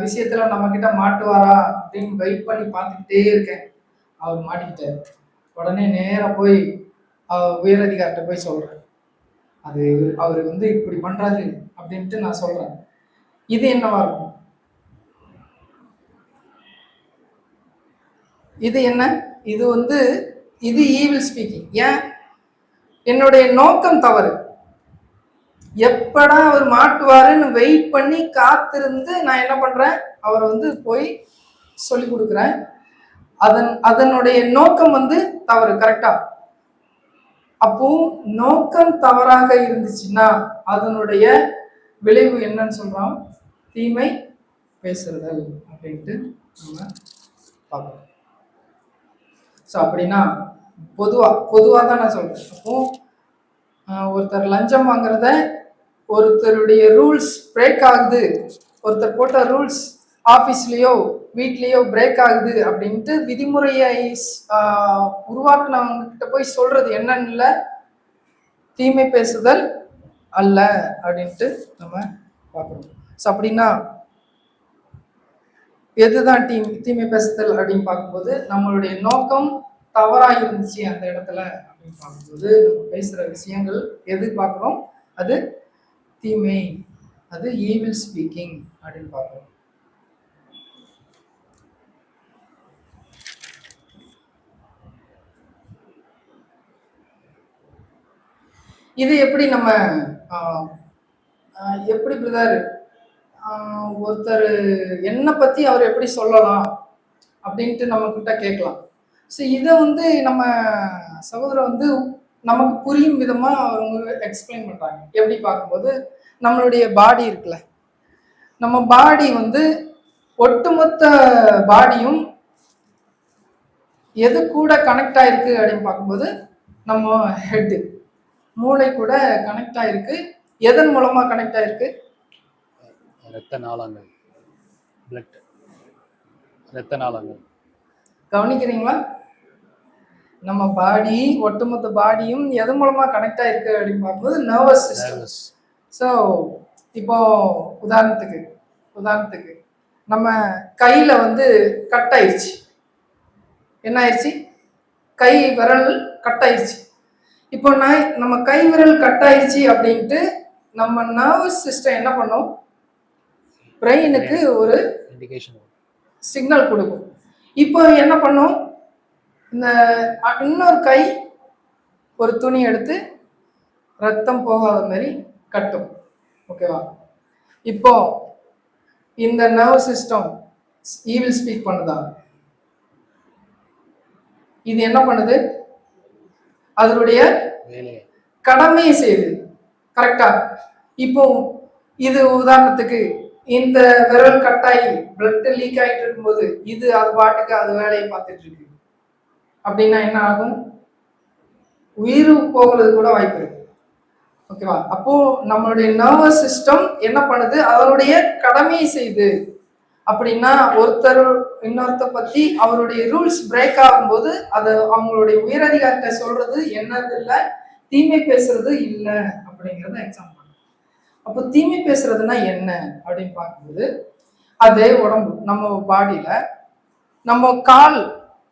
விஷயத்துல நம்ம கிட்ட மாட்டுவாரா அப்படின்னு வெயிட் பண்ணி பார்த்துக்கிட்டே இருக்கேன். அவர் மாட்டிக்கிட்டார். உடனே நேரா போய் உயரதிகாரிட்ட போய் சொல்றேன், அது அவர் வந்து இப்படி பண்றாரு அப்படின்ட்டு நான் சொல்றேன். இது என்னவா இருக்கும்? இது என்ன? இது வந்து இது ஈவில் ஸ்பீக்கிங். ஏன்? என்னுடைய நோக்கம் தவறு. எப்படா அவர் மாட்டுவாருன்னு வெயிட் பண்ணி காத்திருந்து நான் என்ன பண்றேன், அவரை வந்து போய் சொல்லி கொடுக்குறேன். அதனுடைய நோக்கம் வந்து தவறு. கரெக்டா? அப்போ நோக்கம் தவறாக இருந்துச்சுன்னா அதனுடைய விளைவு என்னன்னு சொல்றோம்? தீமை பேசுறதல் அப்படின்ட்டு நம்ம பார்க்கணும். ஸோ அப்படின்னா பொதுவாக தான் நான் சொல்றேன். அப்போ ஒருத்தர் லஞ்சம் வாங்குறத ஒருத்தருடைய ரூல்ஸ் பிரேக் ஆகுது, ஒருத்தர் போட்ட ரூல்ஸ் ஆஃபீஸ்லேயோ வீட்லேயோ பிரேக் ஆகுது அப்படின்ட்டு விதிமுறையை உருவாக்குனவங்க கிட்ட போய் சொல்றது என்னன்னு இல்லை, தீமை பேசுதல் அல்ல அப்படின்ட்டு நம்ம பார்க்குறோம். ஸோ அப்படின்னா எதுதான் தீமை பேசுதல் அப்படின்னு பார்க்கும்போது நம்மளுடைய நோக்கம் தவறாக இருந்துச்சு அந்த இடத்துல அப்படின்னு பார்க்கும்போது நம்ம பேசுகிற விஷயங்கள் எது பார்க்குறோம், அது தீமை, அது ஈவில் ஸ்பீக்கிங் அப்படின்னு பார்க்குறோம். இது எப்படி நம்ம எப்படி பிரதர் ஒருத்தர் என்னை பற்றி அவர் எப்படி சொல்லலாம் அப்படின்ட்டு நம்ம கிட்ட கேட்கலாம். ஸோ இதை வந்து நம்ம சகோதரர் வந்து நமக்கு புரியும் விதமாக அவங்க எக்ஸ்பிளைன் பண்ணுறாங்க. எப்படி பார்க்கும்போது நம்மளுடைய பாடி இருக்குல்ல, நம்ம பாடி வந்து ஒட்டுமொத்த பாடியும் எது கூட கனெக்ட் ஆயிருக்கு அப்படின்னு பார்க்கும்போது நம்ம ஹெட்டு, மூளை கூட கனெக்ட் ஆயிருக்கு. எதன் மூலமா கனெக்ட் ஆயிருக்கு? இரத்த நாளங்கள், பிளட், இரத்த நாளங்கள். கவனிக்கிறீங்களா? நம்ம பாடி, ஒட்டுமொத்த பாடியும் எதன் மூலமா கனெக்ட் ஆயிருக்கு அப்படின்னு பார்க்கும்போது நர்வஸ் சிஸ்டம். ஸோ இப்போ உதாரணத்துக்கு நம்ம கையில வந்து கட் ஆயிடுச்சு. என்ன ஆயிடுச்சு? கை விரல் கட் ஆயிடுச்சு. இப்போ நம்ம கை விரல் கட் ஆயிடுச்சு அப்படின்ட்டு நம்ம நர்வஸ் சிஸ்டம் என்ன பண்ணும்? பிரெயினுக்கு ஒரு சிக்னல் கொடுக்கும். இப்போ என்ன பண்ணும்? இந்த இன்னொரு கை ஒரு துணி எடுத்து ரத்தம் போகாத மாதிரி கட்டும். ஓகேவா? இப்போ இந்த நர்வ் சிஸ்டம் ஈவில் ஸ்பீக் பண்ணுதா? இது என்ன பண்ணுது? அதனுடைய கடமையை செய்யுது. கரெக்டா? இப்போ இது உதாரணத்துக்கு இந்த விரல் கட்டாயி பிளட் லீக் ஆகிட்டு இருக்கும்போது இது அது பாட்டுக்கு அது வேலையை பார்த்துட்டு இருக்கு அப்படின்னா என்ன ஆகும்? உயிர் போகிறது கூட வாய்ப்பு இருக்கு. ஓகேவா? அப்போ நம்மளுடைய நர்வஸ் சிஸ்டம் என்ன பண்ணுது? அதனுடைய கடமையை செய்யுது. அப்படின்னா ஒருத்தர் இன்னொருத்தர் பத்தி அவருடைய ரூல்ஸ் பிரேக் ஆகும்போது அது அவங்களுடைய உயரதிகாரிட்ட சொல்றது என்னது இல்லை, தீமை பேசுறது இல்லை அப்படிங்கிறத எக்ஸாம்பிள். அப்போ தீமை பேசுறதுன்னா என்ன அப்படின்னு பார்க்கும்போது அதே உடம்பு நம்ம பாடியில நம்ம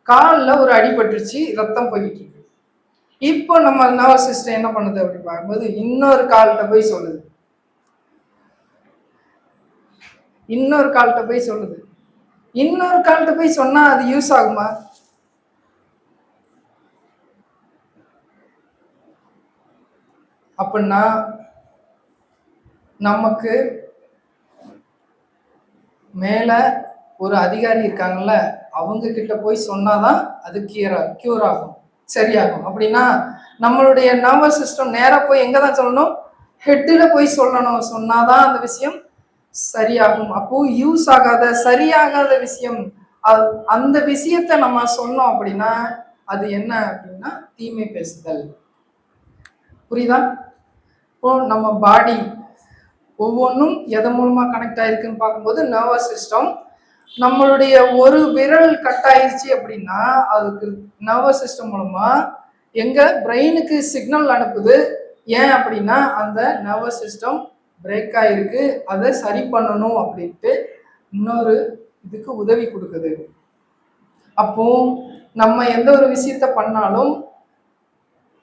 காலில் ஒரு அடிபட்டுருச்சு, ரத்தம் போய்கிட்டு இருக்கு. இப்போ நம்ம நர்வஸ் சிஸ்டம் என்ன பண்ணுது அப்படின்னு பார்க்கும்போது இன்னொரு கால்கிட்ட போய் சொல்லுது, இன்னொரு கால்கிட்ட போய் சொன்னா அது யூஸ் ஆகுமா? அப்படின்னா நமக்கு மேல ஒரு அதிகாரி இருக்காங்கல்ல, அவங்க கிட்ட போய் சொன்னாதான் அது கியூர் ஆகும், சரியாகும். அப்படின்னா நம்மளுடைய நர்வஸ் சிஸ்டம் நேரா போய் எங்க தான் சொல்லணும்? ஹெட்டில் போய் சொல்லணும். சொன்னாதான் அந்த விஷயம் சரியாகும். அப்போ யூஸ் ஆகாத சரியாகாத விஷயம் அந்த விஷயத்த நம்ம சொன்னோம் அப்படின்னா அது என்ன அப்படின்னா தீமை பேசுதல். புரியுதா? இப்போ நம்ம பாடி ஒவ்வொன்றும் எதன் மூலமா கனெக்ட் ஆயிருக்குன்னு பார்க்கும்போது நர்வஸ் சிஸ்டம். நம்மளுடைய ஒரு விரல் கட் ஆயிடுச்சு அப்படின்னா அதுக்கு நர்வஸ் சிஸ்டம் மூலமா எங்க பிரெயினுக்கு சிக்னல் அனுப்புது. ஏன் அப்படின்னா அந்த நர்வஸ் சிஸ்டம் பிரேக் ஆயிருக்கு, அதை சரி பண்ணணும் அப்படின்ட்டு இன்னொரு இதுக்கு உதவி கொடுக்குது. அப்போ நம்ம எந்த ஒரு விஷயத்த பண்ணாலும்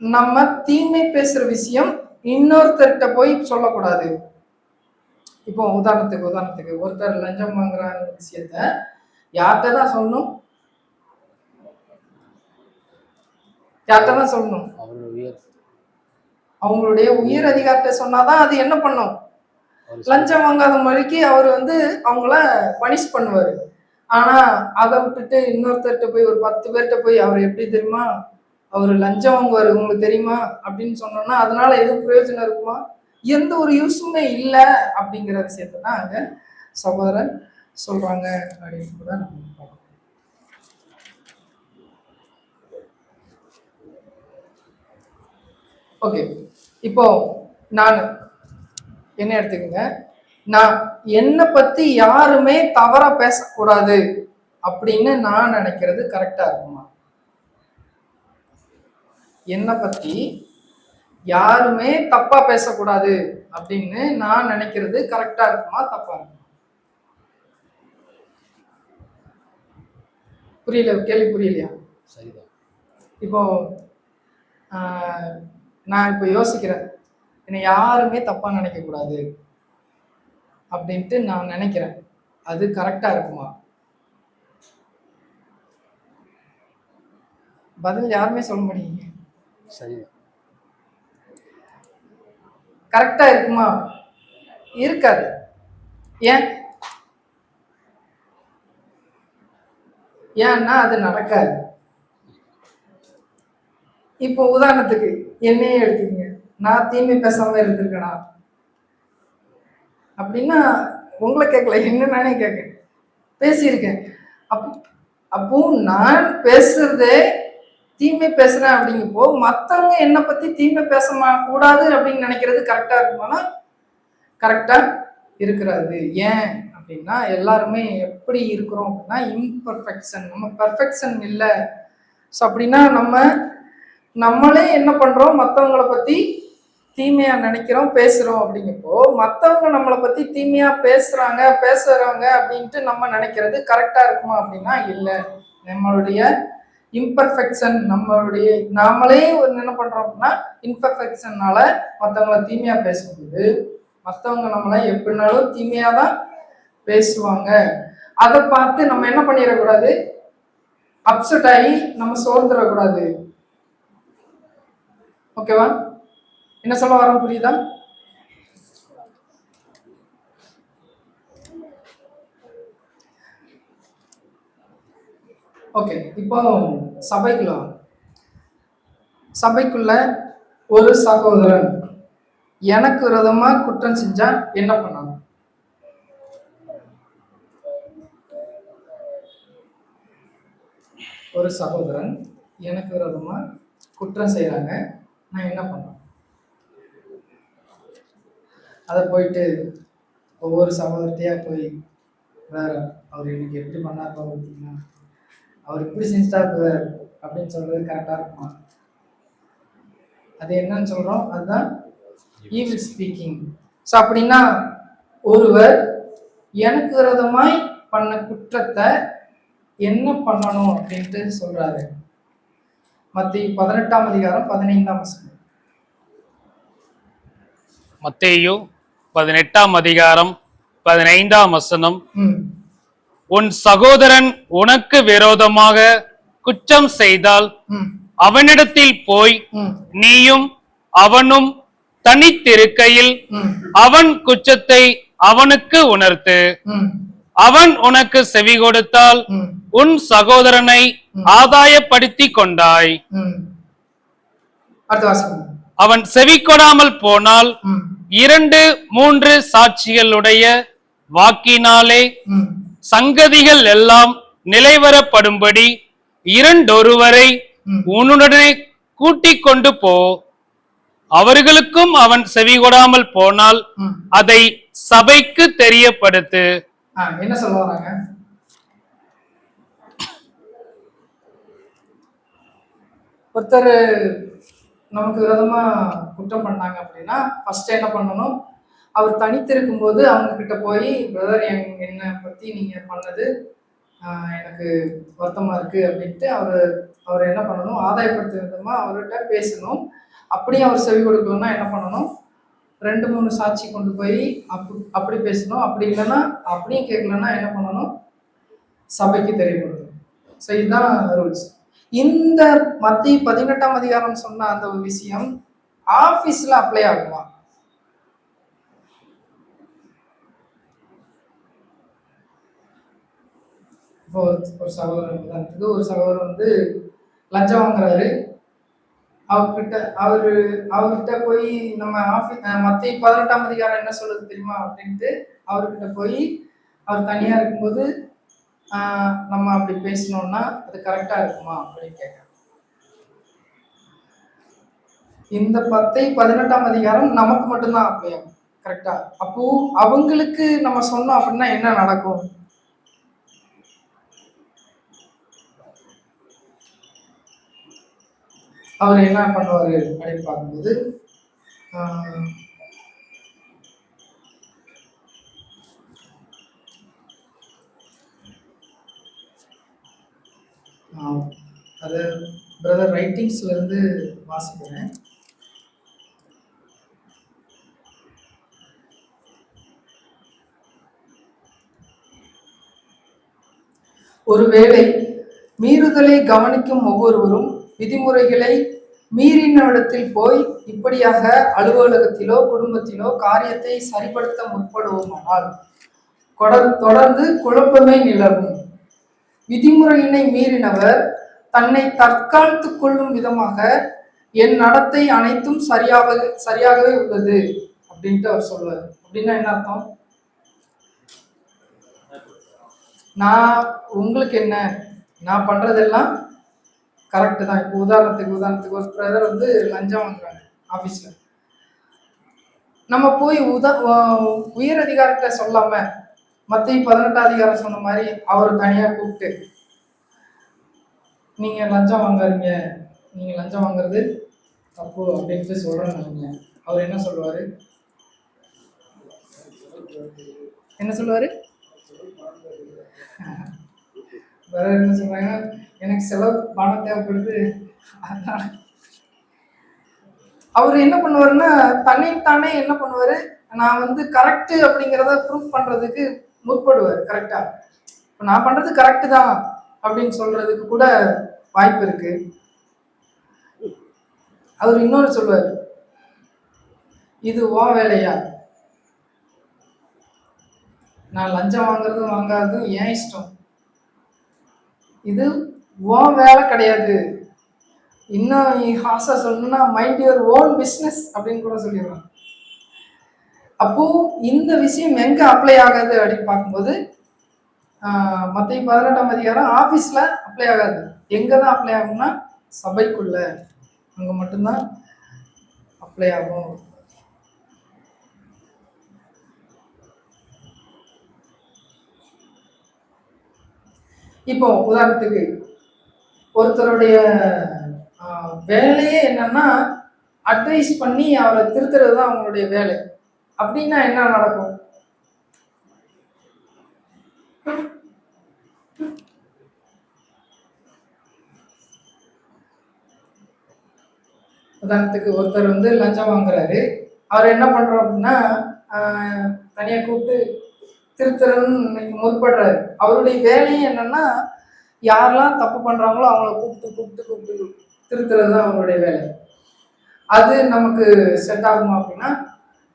நம்ம தீமை பேசுற விஷயம் இன்னொருத்தர்கிட்ட போய் சொல்லக்கூடாது. இப்போ உதாரணத்துக்கு ஒருத்தர் லஞ்சம் வாங்குற விஷயத்த யார்கிட்ட தான் சொல்லணும்? யார்கிட்ட தான் சொல்லணும்? அவங்களுடைய உயர் அதிகாரிட்ட சொன்னாதான் அது என்ன பண்ணும்? லஞ்சம் வாங்காத மாதிரிக்கு அவர் அவங்கள பனிஷ் பண்ணுவாரு. ஆனா அதை விட்டுட்டு இன்னொருத்தர்கிட்ட போய் ஒரு 10 பேர்கிட்ட போய் அவர் எப்படி தெரியுமா, அவர் லஞ்சம் வாங்குவாரு உங்களுக்கு தெரியுமா அப்படின்னு சொன்னோம்னா அதனால எதுவும் பிரயோஜனம் இருக்குமா? எந்த ஒரு யூஸுமே இல்லை அப்படிங்கிற விஷயத்தான் அங்க சகோதரர் சொல்றாங்க அப்படின்னு கூட நம்ம பார்க்கலாம். ஓகே, இப்போ நான் என்ன எடுத்துக்கங்க, நான் என்னை பத்தி யாருமே தவறா பேசக்கூடாது அப்படின்னு நான் நினைக்கிறது கரெக்டா இருக்குமா? என்னை பத்தி யாருமே தப்பா பேசக்கூடாது அப்படின்னு நான் நினைக்கிறது கரெக்டா இருக்குமா தப்பா இருக்குமா? புரியல, கேள்வி புரியலையா? சரிதான். இப்போ நான் இப்போ யோசிக்கிறேன், என்னை யாருமே தப்பா நினைக்க கூடாது அப்படின்ட்டு நான் நினைக்கிறேன், அது கரெக்டா இருக்குமா? பதில் யாருமே சொல்ல முடியுங்க. சரி, கரெக்டா இருக்குமா? இருக்காது. ஏன்? ஏன்னா அது நடக்காது. இப்போ உதாரணத்துக்கு என்னையே எடுத்துக்கங்க, நான் தீமை பேசாம இருந்திருக்கேனா அப்படின்னா உங்களை கேட்கல, என்ன நானே கேட்க பேசியிருக்கேன். அப்போ நான் பேசுறதே தீமை பேசுறேன் அப்படிங்கப்போ மற்றவங்க என்னை பத்தி தீமை பேச கூடாது அப்படின்னு நினைக்கிறது கரெக்டா இருக்குமானா கரெக்டா இருக்கிறது. ஏன் அப்படின்னா எல்லாருமே எப்படி இருக்கிறோம் அப்படின்னா இம்பர்ஃபெக்ஷன், நம்ம பெர்ஃபெக்ஷன் இல்லை. ஸோ அப்படின்னா நம்மளே என்ன பண்றோம், மற்றவங்களை பத்தி தீமையா நினைக்கிறோம் பேசுறோம் அப்படிங்கப்போ மற்றவங்க நம்மளை பத்தி தீமையா பேசுறாங்க அப்படின்ட்டு நம்ம நினைக்கிறது கரெக்டா இருக்குமா அப்படின்னா இல்லை. நம்மளுடைய இம்பர்ஃபெக்ஷன், நாமளே என்ன பண்றோம் அப்படின்னா இம்பர்ஃபெக்ஷன்னால மற்றவங்களை தீமையா பேசும்போது மற்றவங்க நம்மளை எப்படினாலும் தீமையா தான் பேசுவாங்க. அதை பார்த்து நம்ம என்ன பண்ணிடக்கூடாது, அப்செட் ஆகி நம்ம சோர்ந்துடக்கூடாது. ஓகேவா? என்ன சொல்ல வரோம் புரியுதா? ஓகே, இப்போ சபைக்குள்ள ஒரு சகோதரன் எனக்கு விரோதமா குற்றம் செஞ்சா என்ன பண்ணணும்? ஒரு சகோதரன் எனக்கு விரோதமா குற்றம் செய்யறாங்க, நான் என்ன பண்ணணும்? அதை போயிட்டு ஒவ்வொரு சகோதரத்தையா போய் வேற அவர் எனக்கு எப்படி பண்ணார் பார்த்தீங்கன்னா அவர் இப்படி செஞ்சுட்டா அப்படின்னு சொல்றது கரெக்டா இருக்குமா? அது என்னன்னு சொல்றோம், அதுதான் ஈவில் ஸ்பீக்கிங். ஸோ அப்படின்னா ஒருவர் எனக்கு விரோதமாய் பண்ண குற்றத்தை என்ன பண்ணணும் அப்படின்ட்டு சொல்றாரு. மத்தேயு 18ஆம் அதிகாரம் 15ஆம் வசனம். மத்தேயு 18ஆம் அதிகாரம் 15ஆம் வசனம். உன் சகோதரன் உனக்கு விரோதமாக குற்றம் செய்தால் அவனிடத்தில் போய் நீயும் அவனும் தனித்திருக்கையில் அவன் குற்றத்தை அவனுக்கு உணர்த்து. அவன் உனக்கு செவி கொடுத்தால் உன் சகோதரனை ஆதாயப்படுத்தி கொண்டாய். அவன் செவி கொடாமல் போனால் 2-3 சாட்சிகளுடைய வாக்கினாலே சங்கதிகள் எல்லாம் நிலைவரப்படும்படி 2 உன்னுடனே கூட்டிக் கொண்டு போ. அவர்களுக்கும் அவன் செவி கொடாமல் போனால் அதை சபைக்கு தெரியப்படுத்து. என்ன சொல்ல வராங்க? ஒருத்தர் நமக்கு விரோதமா குற்றம் பண்ணாங்க அப்படின்னா ஃபர்ஸ்ட் என்ன பண்ணணும், அவர் தனித்திருக்கும் போது அவங்க கிட்ட போய் பிரதர் என்னை பத்தி நீங்க பண்ணது எனக்கு வருத்தமா இருக்கு அப்படின்ட்டு அவர் என்ன பண்ணணும், ஆதாயப்படுத்த விதமா அவர்கிட்ட பேசணும். அப்படியும் அவர் செவி கொடுக்கலன்னா என்ன பண்ணணும், 2 3 சாட்சி கொண்டு போய் அப்படி பேசணும். அப்படி இல்லைன்னா அப்படியும் கேட்கலன்னா என்ன பண்ணணும், சபைக்கு தெரியப்படுத்தணும். ஸோ இதுதான் ரூல்ஸ். இந்த மத்திய 18ஆம் அதிகாரம் சொன்ன அந்த ஒரு விஷயம் ஆபீஸ்ல அப்ளை ஆகுமா? இப்போ ஒரு சகோதரர் வந்து லஞ்சம் வாங்குறாரு. அவர்கிட்ட போய் நம்ம மத்திய 18ஆம் அதிகாரம் என்ன சொல்லுது தெரியுமா அப்படின்ட்டு அவர்கிட்ட போய் அவர் தனியா இருக்கும்போது நம்ம அப்படி பேசணும்னா அது கரெக்டா இருக்குமா அப்படின்னு கேட்க. இந்த 18ஆம் அதிகாரம் நமக்கு மட்டும்தான் அப்ளை ஆகும். கரெக்டா? அப்போ அவங்களுக்கு நம்ம சொன்னோம் அப்படின்னா என்ன நடக்கும்? அவர் என்ன பண்ணுவாரு அப்படின்னு பார்க்கும்போது, அது பிரதர் ரைட்டிங்ஸ்ல இருந்து வாசிக்கிறேன். ஒருவேளை மீறுதலை கவனிக்கும் ஒவ்வொருவரும் விதிமுறைகளை மீறினவிடத்தில் போய் இப்படியாக அலுவலகத்திலோ குடும்பத்திலோ காரியத்தை சரிப்படுத்த முற்படுவோமானால் தொடர்ந்து குழப்பமே நிலவும். விதிமுறையினை மீறினவர் தன்னை தற்காத்துக் கொள்ளும் விதமாக என் நடத்தை அனைத்தும் சரியாகவே உள்ளது அப்படின்ட்டு அவர் சொல்லுவார். அப்படின்னா என்ன அர்த்தம்? நான் உங்களுக்கு என்ன, நான் பண்றதெல்லாம் கரெக்டு தான். இப்போ உதாரணத்துக்கு ஒரு பிரதர் வந்து லஞ்சம் வாங்குறாங்க ஆபீஸ்ல. நம்ம போய் உயர் அதிகாரத்தை சொல்லாம மத்திய 18ஆம் அதிகாரம் சொன்ன மாதிரி அவர் தனியா கூப்பிட்டு நீங்க லஞ்சம் வாங்குறீங்க, நீங்க லஞ்சம் வாங்குறது தப்பு அப்படின்ட்டு சொல்றேன்னு அவர் என்ன சொல்லுவாரு? என்ன சொல்லுவாரு? வேற என்ன சொல்றாங்க, எனக்கு செலவு பணம் தேவைப்படுது. அதனால அவர் என்ன பண்ணுவாருன்னா தன்னைத்தானே என்ன பண்ணுவாரு, நான் வந்து கரெக்ட் அப்படிங்கிறத ப்ரூஃப் பண்றதுக்கு முற்படுவார். கரெக்டா நான் பண்றது கரெக்ட் தான் அப்படின்னு சொல்றதுக்கு கூட வாய்ப்பு இருக்கு. அவர் இன்னொரு சொல்லுவாரு, இது ஓ வேலையா, நான் லஞ்சம் வாங்குறதும் வாங்காததும் ஏன் இஷ்டம், இது ஓன் வேலை கிடையாது. இன்னும் ஹாசா சொல்லணும்னா மைண்ட் யுவர் ஓன் பிஸ்னஸ் அப்படின்னு கூட சொல்லிடுவாங்க. அப்போ இந்த விஷயம் எங்க அப்ளை ஆகாது அப்படின்னு பார்க்கும்போது மத்திய 18ஆம் அதிகாரம் ஆபீஸ்ல அப்ளை ஆகாது. எங்கதான் அப்ளை ஆகும்னா சபைக்குள்ள, அங்க மட்டும்தான் அப்ளை ஆகும். இப்போ உதாரணத்துக்கு ஒருத்தருடைய வேலையே என்னன்னா அட்வைஸ் பண்ணி அவரை திருத்துறது தான் அவங்களுடைய வேலை. அப்படின்னா என்ன நடக்கும்? உதாரணத்துக்கு ஒருத்தர் வந்து லஞ்சம் வாங்குறாரு. அவர் என்ன பண்றோம் அப்படின்னா தனியா கூப்பிட்டு திருத்துறன்னு முற்படுறாரு. அவருடைய வேலையே என்னன்னா யாரெல்லாம் தப்பு பண்றாங்களோ அவங்கள கூப்பிட்டு திருத்துறது தான் அவங்களுடைய வேலை. அது நமக்கு செட் ஆகுமா அப்படின்னா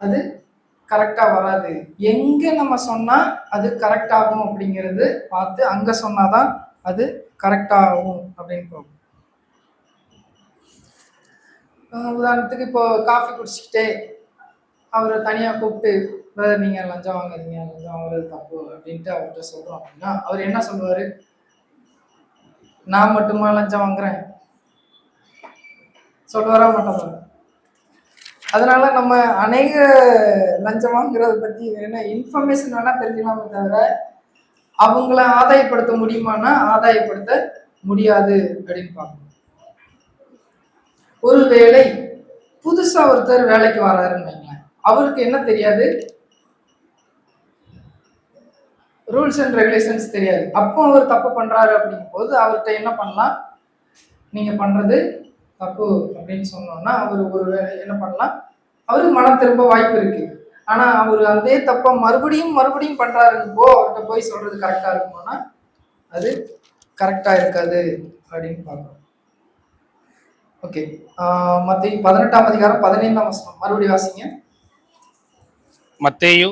அது கரெக்டா வராது. எங்க நம்ம சொன்னா அது கரெக்ட் ஆகும் அப்படிங்கிறது பார்த்து அங்க சொன்னாதான் அது கரெக்ட் ஆகும் அப்படின்னு போகும். உதாரணத்துக்கு இப்போ காஃபி குடிச்சுக்கிட்டே அவரை தனியா கூப்பிட்டு நீங்க லஞ்சம் வாங்குறீங்க, லஞ்சம் வாங்குறது தப்பு அப்படின்ட்டு அவர்கிட்ட சொல்றோம் அப்படின்னா அவர் என்ன சொல்லுவாரு, நான் மட்டுமா லஞ்சம் வாங்குறேன் சொல்லுவாரா மாட்டாங்க. அதனால நம்ம அநேக லஞ்சம் வாங்குறத பத்தி என்ன இன்ஃபர்மேஷன் வேணா தெரிஞ்சுக்கலாமே தவிர அவங்கள ஆதாயப்படுத்த முடியுமானா ஆதாயப்படுத்த முடியாது அப்படின்னு பார்க்கணும். ஒருவேளை புதுசா ஒருத்தர் வேலைக்கு வராருன்னு வைங்களேன், அவருக்கு என்ன தெரியாது, ரூல்ஸ் அண்ட் ரெகுலேஷன்ஸ் தெரியாது. அப்போ அவர் தப்பு பண்றாரு அப்படிங்கும் போது அவர்கிட்ட என்ன பண்ணலாம், நீங்க பண்றது தப்பு அப்படின்னு சொன்னோம்னா அவர் ஒரு என்ன பண்ணலாம், அவரு மனம் திரும்ப வாய்ப்பு இருக்கு. ஆனா அவர் அதே தப்ப மறுபடியும் மறுபடியும் பண்றாருப்போ அவர்கிட்ட போய் சொல்றது கரெக்டா இருக்குமானா அது கரெக்டா இருக்காது அப்படின்னு பார்க்கணும். ஓகே, மத்தேயு 18ஆம் அதிகாரம் 15ஆம் வசனம் மறுபடியும் வாசிங்க. மத்தேயு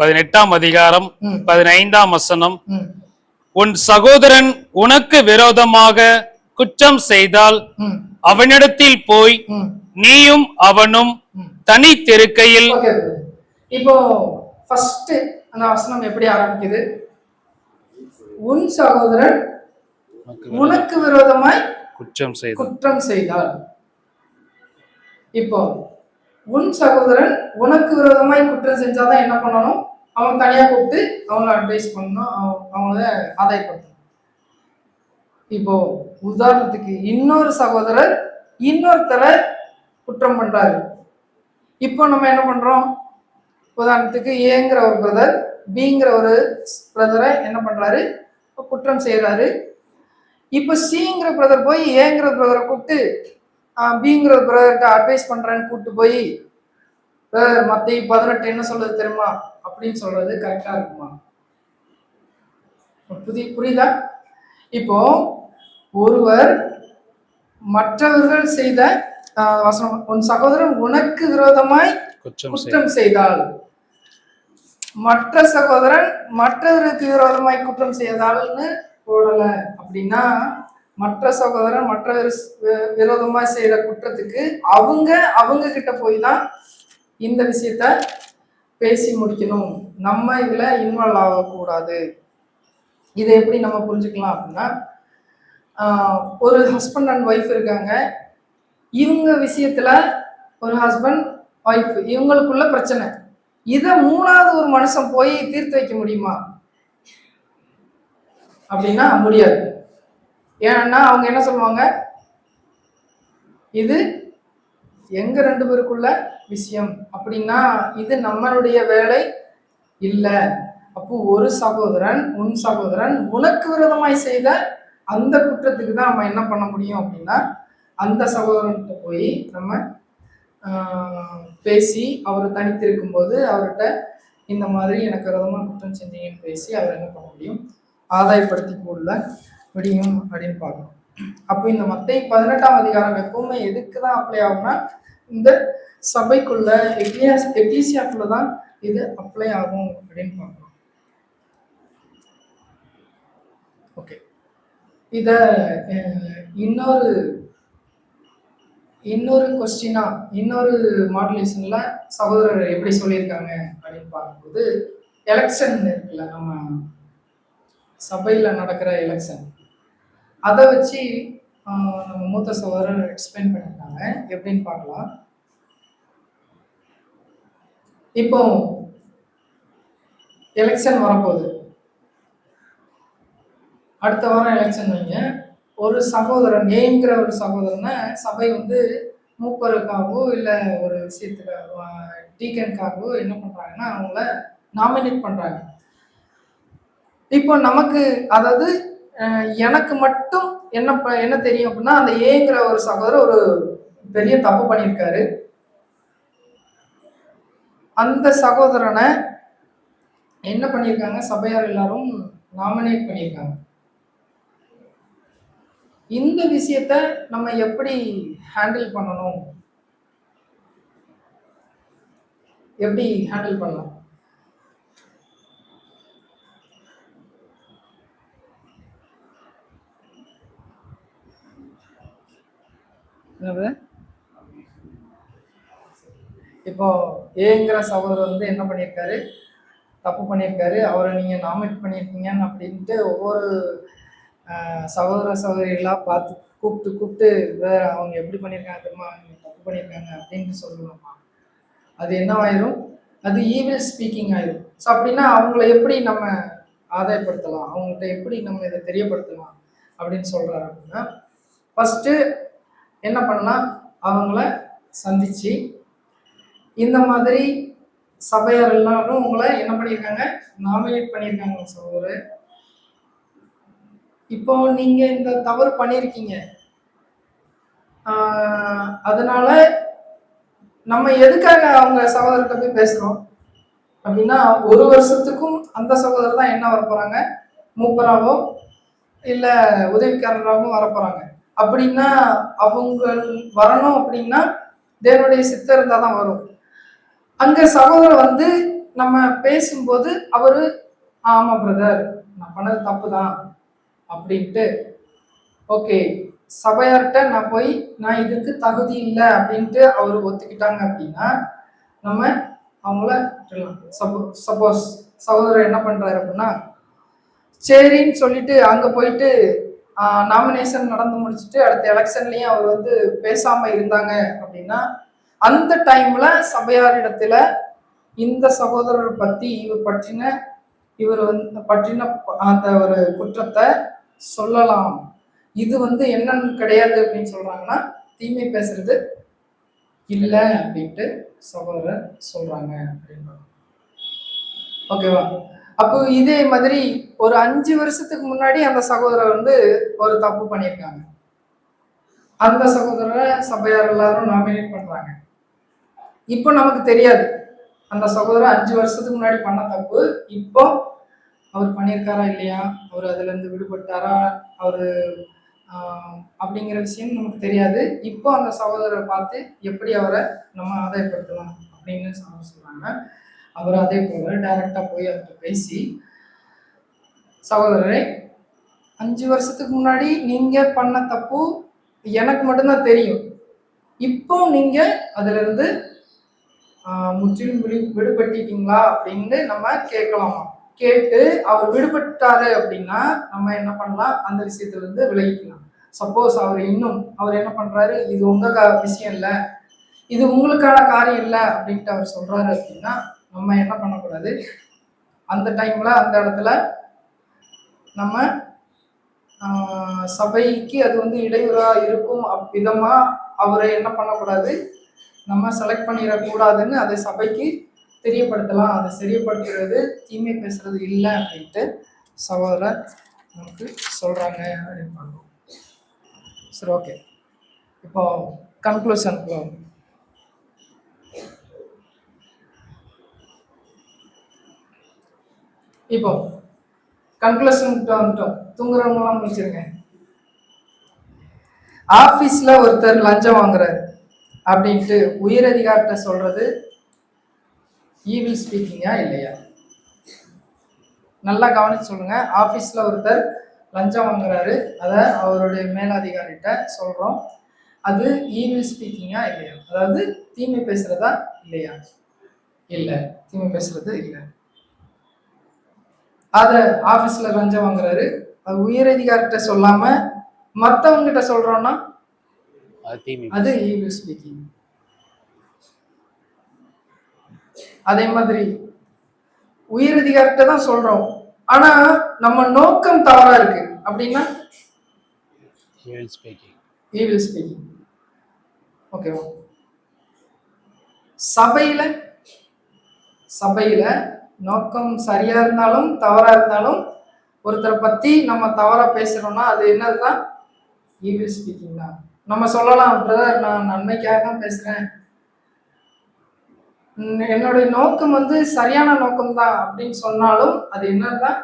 18ஆம் அதிகாரம் 15ஆம் வசனம். ம் உன் சகோதரன் உனக்கு விரோதமாக குற்றம் செய்தால் ம் அவனிடத்தில் போய் ம் நீயும் அவனும் தனித்திருக்கையில். ஓகே, இப்போ ஃபர்ஸ்ட் அந்த வசனம் எப்படி ஆரம்பிக்குது? உன் சகோதரன் உனக்கு விரோதமாய் குற்றம் செய்தால். இப்போ உன் சகோதரன் உனக்கு விரோதமாய் குற்றம் செஞ்சாதான் என்ன பண்ணணும்? அவன் தனியா கூப்பிட்டு அவங்கள அட்வைஸ் பண்ணணும், அவங்கள ஆதாயப்படுத்தணும். இப்போ உதாரணத்துக்கு இன்னொரு சகோதரர் இன்னொருத்தரை குற்றம் பண்றாரு. இப்போ நம்ம என்ன பண்றோம்? உதாரணத்துக்கு ஏங்கிற ஒரு பிரதர் பிங்கிற ஒரு பிரதரை என்ன பண்றாரு, குற்றம் செய்யறாரு. இப்ப சிங்கிற பிரதர் போய் ஏங்கிற பிரதரை கூப்பிட்டு பிங்கிற பிரதர்கிட்ட அட்வைஸ் பண்றேன்னு கூப்பிட்டு போய் மத்தேயு 18 என்ன சொல்றது தெரியுமா அப்படின்னு சொல்றது கரெக்டா இருக்குமா? புரியுதா? இப்போ ஒருவர் மற்றவர்கள் செய்த வசனம், உன் சகோதரன் உனக்கு விரோதமாய் குற்றம் செய்தால், மற்ற சகோதரன் மற்றவருக்கு விரோதமாய் குற்றம் செய்தால்னு போடல. அப்படின்னா மற்ற சகோதரன் மற்ற விரோதமாய் செய்யற குற்றத்துக்கு அவங்க கிட்ட போய் தான் இந்த விஷயத்த பேசி முடிக்கணும். நம்ம இதுல இன்வால்வ் ஆகக்கூடாது. இதை எப்படி நம்ம புரிஞ்சுக்கலாம் அப்படின்னா, ஒரு ஹஸ்பண்ட் அண்ட் ஒய்ஃப் இருக்காங்க. இவங்க விஷயத்துல ஒரு ஹஸ்பண்ட் ஒய்ஃப் இவங்களுக்குள்ள பிரச்சனை. இதை மூணாவது ஒரு மனுஷன் போய் தீர்த்து வைக்க முடியுமா அப்படின்னா முடியாது. ஏன்னா அவங்க என்ன சொல்லுவாங்க, இது எங்க ரெண்டு பேருக்குள்ள விஷயம், அப்படின்னா இது நம்மளுடைய வேலை இல்லை. அப்போ ஒரு சகோதரன் உன் சகோதரன் உனக்கு விரோதமாய் செய்த அந்த குற்றத்துக்கு தான் நம்ம என்ன பண்ண முடியும் அப்படின்னா, அந்த சகோதரன்கிட்ட போய் நம்ம பேசி அவர் தனித்திருக்கும் போது அவர்கிட்ட இந்த மாதிரி எனக்கு விரோதமாக குற்றம் செஞ்சீங்கன்னு பேசி அவர் என்ன பண்ண முடியும், ஆதாயப்படுத்தி கொள்ள முடியும் அப்படின்னு பார்க்கணும். அப்போ இந்த மத்தேயு 18ஆம் அதிகாரம் எப்பவுமே எதுக்கு தான் அப்ளை ஆகும்னா, இந்த சபைக்குள்ள எக்லீசியாக்குள்ள தான் இது அப்ளை ஆகும் அப்படின்னு பார்க்கணும். ஓகே, இத இன்னொரு கொஸ்டினா இன்னொரு மாடுலேஷன்ல சகோதரர் எப்படி சொல்லியிருக்காங்க அப்படின்னு பார்க்கும்போது, எலெக்ஷன் இருக்குல்ல, நம்ம சபையில நடக்கிற எலெக்ஷன், அதை வச்சு நம்ம மூத்த சகோதரர் எக்ஸ்பிளைன் பண்ணியிருக்காங்க. எப்படின்னு பார்க்கலாம். இப்போ எலெக்ஷன் வரப்போகுது, அடுத்த வாரம் எலெக்ஷன் வைங்க. ஒரு சகோதரன் ஏங்கிற ஒரு சகோதரனை சபை வந்து மூப்பருக்காகவோ இல்லை ஒரு விஷயத்துக்காகவோ டீக்கனுக்காகவோ என்ன பண்றாங்கன்னா அவங்கள நாமினேட் பண்றாங்க. இப்போ நமக்கு அதாவது எனக்கு மட்டும் என்ன தெரியும் அப்படின்னா, அந்த ஏங்கிற ஒரு சகோதரர் ஒரு பெரிய தப்பு பண்ணியிருக்காரு. அந்த சகோதரனை என்ன பண்ணியிருக்காங்க, சபையார் எல்லாரும் நாமினேட் பண்ணியிருக்காங்க. இந்த விஷயத்த நம்ம எப்படி ஹேண்டில் பண்ணணும், எப்படி ஹேண்டில் பண்ணலாம்? இப்போ ஏங்கிற சகோதரர் வந்து என்ன பண்ணியிருக்காரு, தப்பு பண்ணியிருக்காரு, அவரை நீங்க நாமினேட் பண்ணியிருக்கீங்கன்னு அப்படின்ட்டு ஒவ்வொரு சகோதர சகோதரிகளாக பார்த்து கூப்பிட்டு வேற அவங்க எப்படி பண்ணியிருக்காங்க தெரியுமா, அவங்க தப்பு பண்ணியிருக்காங்க அப்படின்ட்டு சொல்லணுமா? அது என்னவாயிரும், அது ஈவில் ஸ்பீக்கிங் ஆயிரும். ஸோ அப்படின்னா அவங்கள எப்படி நம்ம ஆதாயப்படுத்தலாம், அவங்கள்ட்ட எப்படி நம்ம இதை தெரியப்படுத்தலாம் அப்படின்னு சொல்றாரு அப்படின்னா, ஃபர்ஸ்ட் என்ன பண்ணலாம், அவங்கள சந்திச்சு இந்த மாதிரி சபையார் எல்லாரும் உங்களை என்ன பண்ணியிருக்காங்க, நாமினேட் பண்ணியிருக்காங்க சகோதரர். இப்போ நீங்க இந்த தவறு பண்ணியிருக்கீங்க. அதனால நம்ம எதுக்காக அவங்க சகோதரர்கிட்ட போய் பேசுறோம் அப்படின்னா, ஒரு வருஷத்துக்கும் அந்த சகோதரர் தான் என்ன வரப்போறாங்க, மூப்பராவோ இல்ல உதவிக்காரராகவும் வரப்போறாங்க. அப்படின்னா அவங்க வரணும் அப்படின்னா தேவனுடைய சித்தம் இருந்தா தான் வரும். அங்க சகோதரர் வந்து நம்ம பேசும்போது அவரு ஆமா பிரதர் நான் பண்ணது தப்பு தான் அப்படின்ட்டு ஓகே சபையார்கிட்ட நான் போய் நான் இதுக்கு தகுதி இல்லை அப்படின்ட்டு அவரு ஒத்துக்கிட்டாங்க அப்படின்னா நம்ம அவங்கள சப்போஸ் சகோதரர் என்ன பண்றாரு அப்படின்னா சரின்னு சொல்லிட்டு அங்க போயிட்டு நாமினேஷன் நடந்து முடிச்சுட்டு அடுத்த எலெக்ஷன்லயும் அவர் வந்து பேசாம இருந்தாங்க அப்படின்னா அந்த டைம்ல சபையாரிடத்துல இந்த சகோதரர் பத்தி இவர் வந்து பற்றின அந்த ஒரு குற்றத்தை சொல்லலாம். இது வந்து என்னன்னு கிடையாது அப்படின்னு சொல்றாங்கன்னா தீமை பேசுறது இல்லை அப்படின்ட்டு சகோதரர் சொல்றாங்க அப்படின்னு. ஓகேவா? அப்போ இதே மாதிரி ஒரு 5 வருஷத்துக்கு முன்னாடி அந்த சகோதரர் வந்து ஒரு தப்பு பண்ணியிருக்காங்க. அந்த சகோதரரை சபையார் எல்லாரும் நாமினேட் பண்றாங்க. இப்போ நமக்கு தெரியாது அந்த சகோதரர் 5 வருஷத்துக்கு முன்னாடி பண்ண தப்பு இப்போ அவர் பண்ணியிருக்காரா இல்லையா, அவர் அதுல இருந்து விடுபட்டாரா, அவரு அப்படிங்கிற விஷயம் நமக்கு தெரியாது. இப்போ அந்த சகோதரரை பார்த்து எப்படி அவரை நம்ம ஆதாயப்படுத்தலாம் அப்படின்னு சொல்றாங்க. அவர் அதே போல டைரக்டா போய் அவர்கிட்ட பேசி சகோதரரை 5 வருஷத்துக்கு முன்னாடி நீங்க பண்ண தப்பு எனக்கு மட்டும்தான் தெரியும். இப்போ நீங்க அதுல இருந்து முற்றிலும் விடுபட்டீங்களா அப்படின்னு நம்ம கேட்கலாமா. கேட்டு அவர் விடுபட்டாரு அப்படின்னா நம்ம என்ன பண்ணலாம், அந்த விஷயத்துல இருந்து விலகிக்கலாம். சப்போஸ் அவர் என்ன பண்றாரு, இது உங்க விஷயம் இல்லை, இது உங்களுக்கான காரியம் இல்லை அப்படின்ட்டு அவர் சொல்றாரு அப்படின்னா நம்ம என்ன பண்ணக்கூடாது, அந்த டைம்ல அந்த இடத்துல நம்ம சபைக்கு அது வந்து இடையூறா இருக்கும் விதமா அவரை என்ன பண்ணக்கூடாது, நம்ம செலக்ட் பண்ணிடக்கூடாதுன்னு அதை சபைக்கு தெரியப்படுத்தலாம். அதை தெரியப்படுத்துறது தீமை பேசுறது இல்லை அப்படின்ட்டு சகோதரர் நமக்கு சொல்றாங்க அப்படின்னு பார்க்கணும். சரி, ஓகே. இப்போ கன்க்ளூஷனுக்குள்ள இப்போ கன்க்ளூஷன்கிட்ட வந்துட்டோம். தூங்குறவங்களாம் முடிச்சிருங்க. ஆபீஸ்ல ஒருத்தர் லஞ்சம் வாங்குறாரு அப்படின்ட்டு உயர் அதிகாரிட்ட சொல்றது ஈவில் ஸ்பீக்கிங்கா இல்லையா? நல்லா கவனிச்சு சொல்லுங்க. ஆபீஸ்ல ஒருத்தர் லஞ்சம் வாங்குறாரு, அதை அவருடைய மேலதிகாரிட்ட சொல்றோம், அது ஈவில் ஸ்பீக்கிங்கா இல்லையா? அதாவது தீமை பேசுறதா இல்லையா? இல்லை, தீமை பேசுறது இல்லை. அத ஆபீஸ்ல லஞ்சம் வாங்குறாரு, அது உயரதிகாரிட்ட சொல்லாம மத்தவங்க கிட்ட சொல்றோம்னா அது ஈவில் ஸ்பீக்கிங். அதே மாதிரி உயரதிகாரிட்ட தான் சொல்றோம், ஆனா நம்ம நோக்கம் தவறா இருக்கு அப்படின்னா ஈவில் ஸ்பீக்கிங். ஓகேவா? சபையில நோக்கம் சரியா இருந்தாலும் தவறா இருந்தாலும் ஒருத்தரை பத்தி நம்ம தவறா பேசுறோம்னா அது என்னதுதான்? ஈவில் ஸ்பீக்கிங் தான். நம்ம சொல்லலாம், பிரதர் நான் நன்மைக்காக தான் பேசுறேன், என்னுடைய நோக்கம் வந்து சரியான நோக்கம் தான் அப்படின்னு சொன்னாலும் அது என்னதான்?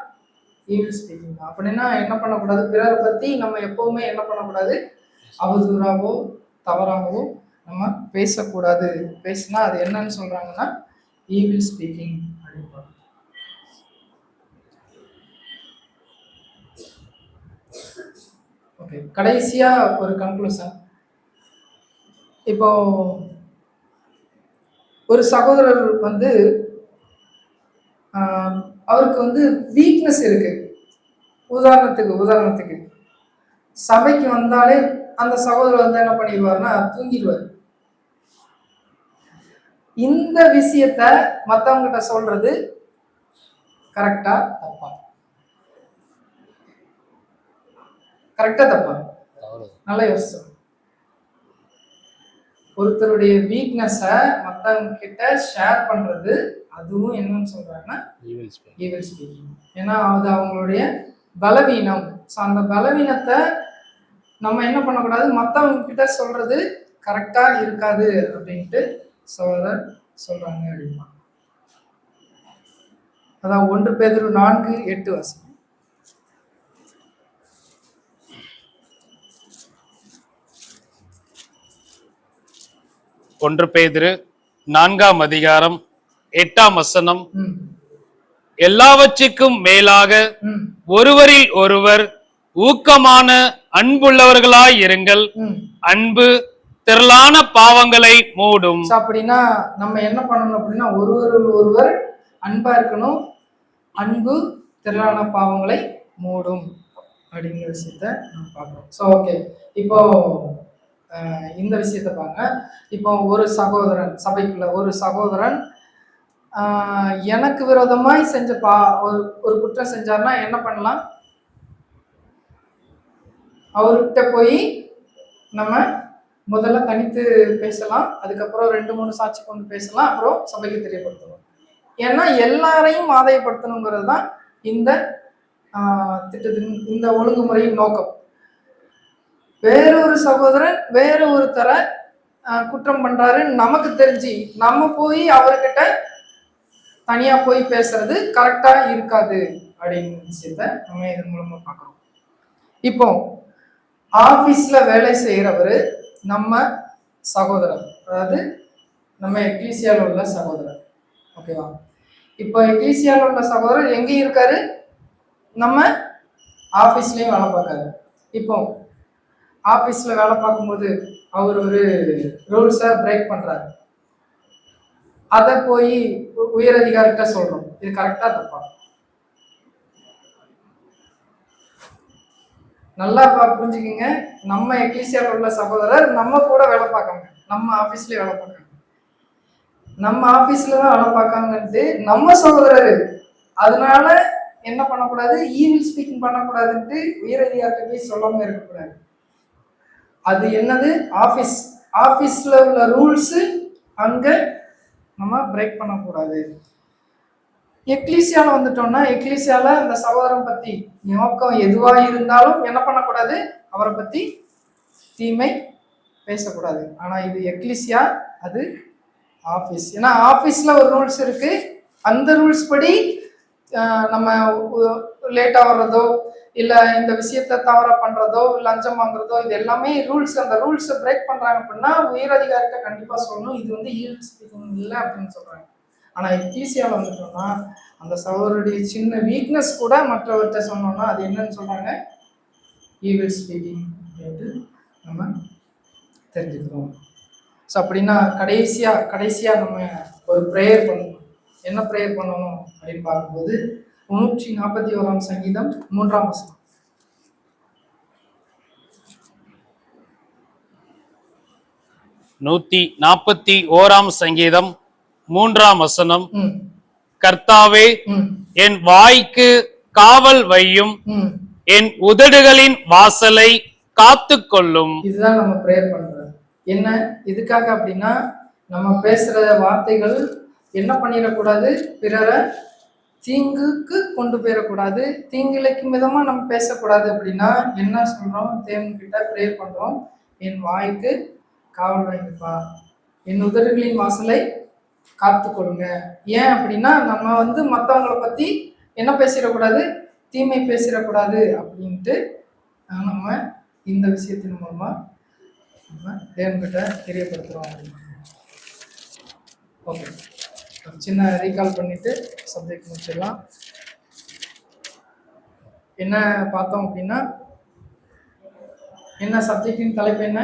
ஈவில் ஸ்பீக்கிங் தான். அப்படின்னா என்ன பண்ணக்கூடாது, பிறரை பத்தி நம்ம எப்பவுமே என்ன பண்ணக்கூடாது, அவதூறாவோ தவறாகவோ நம்ம பேசக்கூடாது. பேசினா அது என்னன்னு சொல்றாங்கன்னா ஈவில் ஸ்பீக்கிங் அப்படின்னு. ஓகே, கடைசியா ஒரு கன்க்ளூஷன். இப்போ ஒரு சகோதரர் வந்து அவருக்கு வந்து வீக்னஸ் இருக்கு. உதாரணத்துக்கு சபைக்கு வந்தாலே அந்த சகோதரர் வந்து என்ன பண்ணிடுவாருன்னா தூங்கிடுவார். இந்த விஷயத்த மத்தவங்க கிட்ட சொல்றது கரெக்டா தப்பா? கரெக்டா தப்பா? நல்லா யோசிச்சு. ஒருத்தருடைய வீக்னஸ மத்தவங்க கிட்ட ஷேர் பண்றது அதுவும் என்னன்னு சொல்றாங்கன்னா ஈவில் ஸ்பீக்கிங். ஏன்னா அது அவங்களுடைய பலவீனம். ஸோ அந்த பலவீனத்தை நம்ம என்ன பண்ணக்கூடாது, மற்றவங்க கிட்ட சொல்றது கரெக்டா இருக்காது அப்படின்ட்டு சகோதரர் சொல்றாங்க அப்படின்னா. அதான் 1 பேதுரு 4:8 வாசிங்க. 1 பேதுரு 4:8 எல்லாவற்றுக்கும் மேலாக ஒருவரில் ஒருவர் ஊக்கமான அன்புள்ளவர்களாய் இருங்கள். அன்பு திரளான பாவங்களை மூடும். அப்படின்னா நம்ம என்ன பண்ணணும் அப்படின்னா ஒருவர் அன்பா இருக்கணும். அன்பு திரளான பாவங்களை மூடும் அப்படிங்கிற விஷயத்த நம்ம பார்க்கணும். ஸோ ஓகே, இப்போ இந்த விஷயத்த பாருங்க. இப்போ ஒரு சகோதரன், சபைக்குள்ள ஒரு சகோதரன் எனக்கு விரோதமாய் செஞ்ச ஒரு குற்றம் செஞ்சார்னா என்ன பண்ணலாம்? அவர்கிட்ட போய் நம்ம முதல்ல தனித்து பேசலாம், அதுக்கப்புறம் 2-3 சாட்சி கொண்டு பேசலாம், அப்புறம் சபைக்கு தெரியப்படுத்தணும். ஏன்னா எல்லாரையும் ஆதாயப்படுத்தணுங்கிறது தான் இந்த திட்டத்தின், இந்த ஒழுங்குமுறையின் நோக்கம். வேறொரு சகோதரன் வேற ஒருத்தரை குற்றம் பண்றாரு நமக்கு தெரிஞ்சு நம்ம போய் அவர்கிட்ட தனியா போய் பேசுறது கரெக்டா இருக்காது அப்படிங்கிற விஷயத்த நம்ம இதன் மூலமா பார்க்கிறோம். இப்போ ஆபீஸ்ல வேலை செய்யறவரு நம்ம சகோதரர், அதாவது நம்ம எக்லீசியால உள்ள சகோதரர். ஓகேவா? இப்போ எக்லீசியால உள்ள சகோதரர் எங்க இருக்காரு? நம்ம ஆபீஸ்லயும் வேலை பார்க்காரு. இப்போ ஆபீஸ்ல வேலை பார்க்கும்போது அவர் ஒரு ரூல்ஸை பிரேக் பண்றாரு. அதை போய் உயர் அதிகாரிகிட்ட சொல்றோம், இது கரெக்டா தப்பா? நல்லா புரிஞ்சுக்கிங்க. நம்ம எக்லீசியால உள்ள சகோதரர் நம்ம கூட வேலை பார்க்காங்க, நம்ம ஆபீஸ்லயே வேலை பார்க்காங்க. நம்ம ஆபீஸ்ல தான் வேலை பார்க்காங்கன்ட்டு நம்ம சகோதரர், அதனால என்ன பண்ணக்கூடாது, ஈவில் ஸ்பீக்கிங் பண்ணக்கூடாதுன்ட்டு உயர் அதிகாரிகிட்ட போய் சொல்லாம இருக்கக்கூடாது. அது என்னது? ஆபீஸ்ல உள்ள ரூல்ஸ் அங்க நம்ம பிரேக் பண்ணக்கூடாது. எக்லீசியால வந்துட்டோம்னா எக்லீசியால அந்த சகோதரன் பத்தி நோக்கம் எதுவா இருந்தாலும் என்ன பண்ணக்கூடாது, அவரை பத்தி தீமை பேசக்கூடாது. ஆனா இது எக்லீசியா, அது ஆபீஸ். ஏன்னா ஆபீஸ்ல ஒரு ரூல்ஸ் இருக்கு, அந்த ரூல்ஸ் படி நம்ம லேட்டா வர்றதோ இல்ல இந்த விஷயத்த தவறா பண்றதோ லஞ்சம் வாங்குறதோ இது எல்லாமே ரூல்ஸ். அந்த ரூல்ஸை பிரேக் பண்றாங்க அப்படின்னா உயர் அதிகாரிகிட்ட கண்டிப்பா சொல்லணும், இது வந்து ஈவில் ஸ்பீக்கிங் இல்லை அப்படின்னு சொல்றாங்க. ஆனா எக்லீசியால வந்துட்டோம்னா அந்த சகோதரருடைய சின்ன வீக்னஸ் கூட மற்றவர்கிட்ட சொன்னோம்னா அது என்னன்னு சொல்றாங்க, ஈவில் ஸ்பீக்கிங் அப்படின்ட்டு நம்ம தெரிஞ்சுக்கிறோம். ஸோ அப்படின்னா கடைசியா நம்ம ஒரு ப்ரேயர் பண்ணணும். என்ன ப்ரேயர் பண்ணணும் அப்படின்னு பார்க்கும்போது 141 சங்கீதம் 3ஆம் வசனம். 141 சங்கீதம் 3ஆம் வசனம். கர்த்தாவே, என் வாய்க்கு காவல் வையும், என் உதடுகளின் வாசலை காத்து கொள்ளும். இதுதான் நம்ம ப்ரேயர் பண்றது. என்ன இதுக்காக அப்படின்னா நம்ம பேசுற வார்த்தைகள் என்ன பண்ணிடக்கூடாது, பிறரை தீங்குக்கு கொண்டு போயிடக்கூடாது, தீங்கிழைக்கும் விதமா நம்ம பேசக்கூடாது. அப்படின்னா என்ன சொல்றோம், தேவன்கிட்ட ப்ரேயர் பண்றோம், என் வாய்க்கு காவல் வைங்கப்பா, என் உதடுகளின் வாசலை காத்து கொள்ளுங்க. ஏன் அப்படின்னா நம்ம வந்து மற்றவங்களை பத்தி என்ன பேசிடக்கூடாது, தீமை பேசிடக்கூடாது அப்படின்ட்டு நம்ம இந்த விஷயத்தின் மூலமா நம்ம தேவன்கிட்ட தெரியப்படுத்துறோம். ஓகே, சின்ன ரீகால் பண்ணிட்டு சப்ஜெக்ட் முடிச்சிடலாம். என்ன பார்த்தோம் அப்படின்னா, என்ன சப்ஜெக்டின் தலைப்பு என்ன?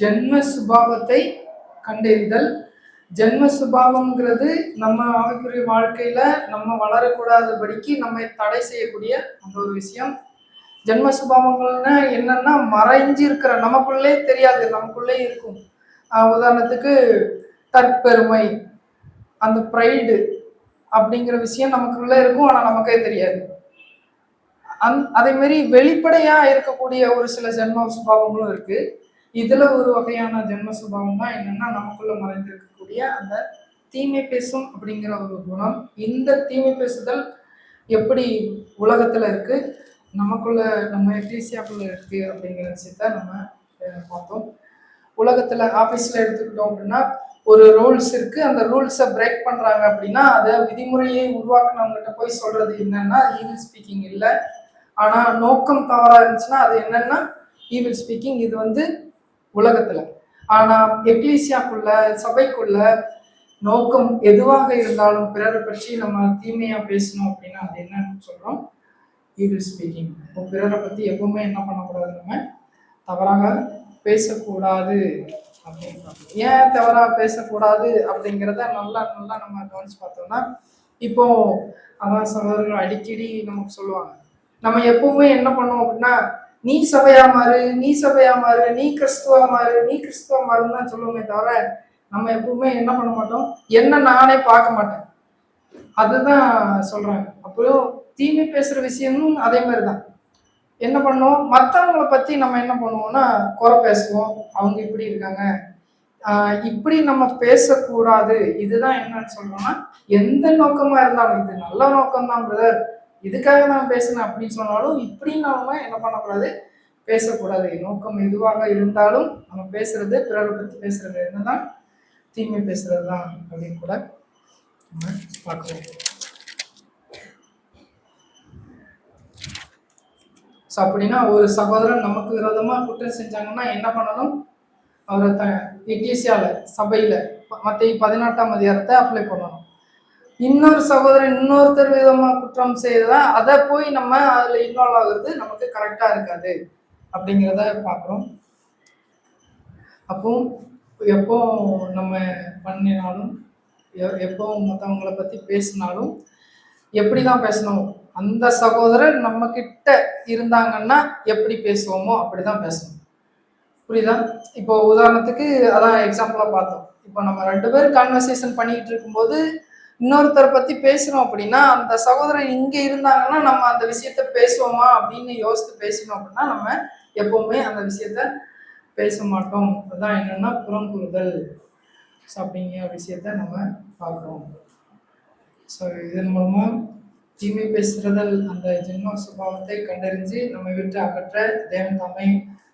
ஜென்ம சுபாவத்தை கண்டறிதல். ஜென்ம சுபாவம்ங்கிறது நம்ம ஆவிக்குரிய வாழ்க்கையில நம்ம வளரக்கூடாதபடிக்கு நம்மை தடை செய்யக்கூடிய அந்த ஒரு விஷயம். ஜென்ம சுபாவங்கள்னா என்னன்னா மறைஞ்சு இருக்கிற, நமக்குள்ளே தெரியாது, நமக்குள்ளே இருக்கும். உதாரணத்துக்கு தற்பெருமை, அந்த ப்ரைடு அப்படிங்கிற விஷயம் நமக்குள்ள இருக்கும், ஆனா நமக்கே தெரியாது. அதே மாதிரி வெளிப்படையா இருக்கக்கூடிய ஒரு சில ஜென்ம சுபாவங்களும் இருக்கு. இதுல ஒரு வகையான ஜென்ம சுபாவம் தான் என்னன்னா நமக்குள்ள மறைந்திருக்கக்கூடிய அந்த தீமை பேசும் அப்படிங்கிற ஒரு குணம். இந்த தீமை பேசுதல் எப்படி உலகத்துல இருக்கு, நமக்குள்ள நம்ம எக்லீசியாக்குள்ள இருக்கு அப்படிங்கிற விஷயத்த நம்ம பார்த்தோம். உலகத்துல ஆபீஸ்ல எடுத்துக்கிட்டோம் அப்படின்னா ஒரு ரூல்ஸ் இருக்கு. அந்த ரூல்ஸை பிரேக் பண்றாங்க அப்படின்னா அதை விதிமுறையை உருவாக்குனவங்ககிட்ட போய் சொல்றது என்னன்னா ஈவில் ஸ்பீக்கிங் இல்லை. ஆனா நோக்கம் தவறா இருந்துச்சுன்னா அது என்னன்னா ஈவில் ஸ்பீக்கிங். இது வந்து உலகத்துல. ஆனா எக்லீசியாக்குள்ள சபைக்குள்ள நோக்கம் எதுவாக இருந்தாலும் பிறரை பற்றி நம்ம தீமையா பேசணும் அப்படின்னா அது என்னன்னு சொல்றோம், ஈவில் ஸ்பீக்கிங். இப்போ பிறரை பத்தி எப்பவுமே என்ன பண்ணக்கூடாது, நம்ம தவறாக பேசக்கூடாது அப்படின்னு. ஏன் தவறாக பேசக்கூடாது அப்படிங்கிறத நல்லா நல்லா நம்ம கவனிச்சு பார்த்தோம்னா, இப்போ அதான் சகோதரர்கள் அடிக்கடி நமக்கு சொல்லுவாங்க, நம்ம எப்பவுமே என்ன பண்ணுவோம் அப்படின்னா நீ சபையா மாறு, நீ சபையா மாறு, நீ கிறிஸ்துவா மாறு, நீ கிறிஸ்துவா மாறுன்னு தான் சொல்லுவோமே தவிர நம்ம எப்பவுமே என்ன பண்ண மாட்டோம், என்ன நானே பார்க்க மாட்டேன். அதுதான் சொல்றாங்க. அப்புறம் தீமை பேசுற விஷயமும் அதே மாதிரிதான். என்ன பண்ணுவோம், மற்றவங்களை பத்தி நம்ம என்ன பண்ணுவோம்னா குறை பேசுவோம், அவங்க இப்படி இருக்காங்க, இப்படி நம்ம பேசக்கூடாது. இதுதான் என்னன்னு சொல்றோம்னா எந்த நோக்கமா இருந்தாலும் இது நல்ல நோக்கம் தான் பிரதர், இதுக்காக நான் பேசினேன் அப்படின்னு சொன்னாலும் இப்படி நாம என்ன பண்ணக்கூடாது, பேசக்கூடாது. நோக்கம் எதுவாக இருந்தாலும் நம்ம பேசுறது பிறரை பத்தி பேசுறது என்னதான் தீமை பேசுறது தான் அப்படின்னு கூட நம்ம பார்க்கிறோம். ஸோ அப்படின்னா ஒரு சகோதரன் நமக்கு விரோதமா குற்றம் செஞ்சாங்கன்னா என்ன பண்ணணும், அவரை எக்லீசியால சபையில மத்திய 18ஆம் அதிகாரத்தை அப்ளை பண்ணணும். இன்னொரு சகோதரன் இன்னொருத்தர் விதமா குற்றம் செய்யறதா அதை போய் நம்ம அதுல இன்வால்வ் ஆகுறது நமக்கு கரெக்டா இருக்காது அப்படிங்கிறத பார்க்குறோம். அப்போ எப்போ நம்ம பண்ணினாலும் எப்போ மற்றவங்களை பத்தி பேசினாலும் எப்படிதான் பேசணும், அந்த சகோதரர் நம்ம கிட்ட இருந்தாங்கன்னா எப்படி பேசுவோமோ அப்படிதான் பேசணும். புரியுதா? இப்போ உதாரணத்துக்கு அதான் எக்ஸாம்பிளா பார்த்தோம். இப்போ நம்ம 2 பேரும் கான்வர்சேஷன் பண்ணிட்டு இருக்கும்போது இன்னொருத்தரை பத்தி பேசுறோம் அப்படின்னா அந்த சகோதரன் இங்க இருந்தாங்கன்னா நம்ம அந்த விஷயத்த பேசுவோமா அப்படின்னு யோசித்து பேசணும் அப்படின்னா நம்ம எப்பவுமே அந்த விஷயத்த பேச மாட்டோம். அதுதான் என்னன்னா புறங்கூறுதல் அப்படிங்கிற விஷயத்த நம்ம பார்க்குறோம். ஸோ இதன் மூலமா தீமை பேசுறதல் அந்த ஜென்ம சுபாவத்தை கண்டறிஞ்சு நம்ம விட்டு அகற்ற தேவன் தாமே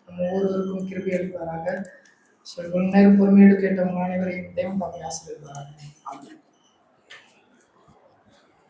நம்ம ஒவ்வொருவருக்கும் கிருபை அளிப்பாராக. ஸோ இவ்வளவு நேரம் பொறுமையோடு கேட்டவங்க அனைவரையும் தேவன் தாமே ஆசீர்வதிப்பாராக. ஆமென்.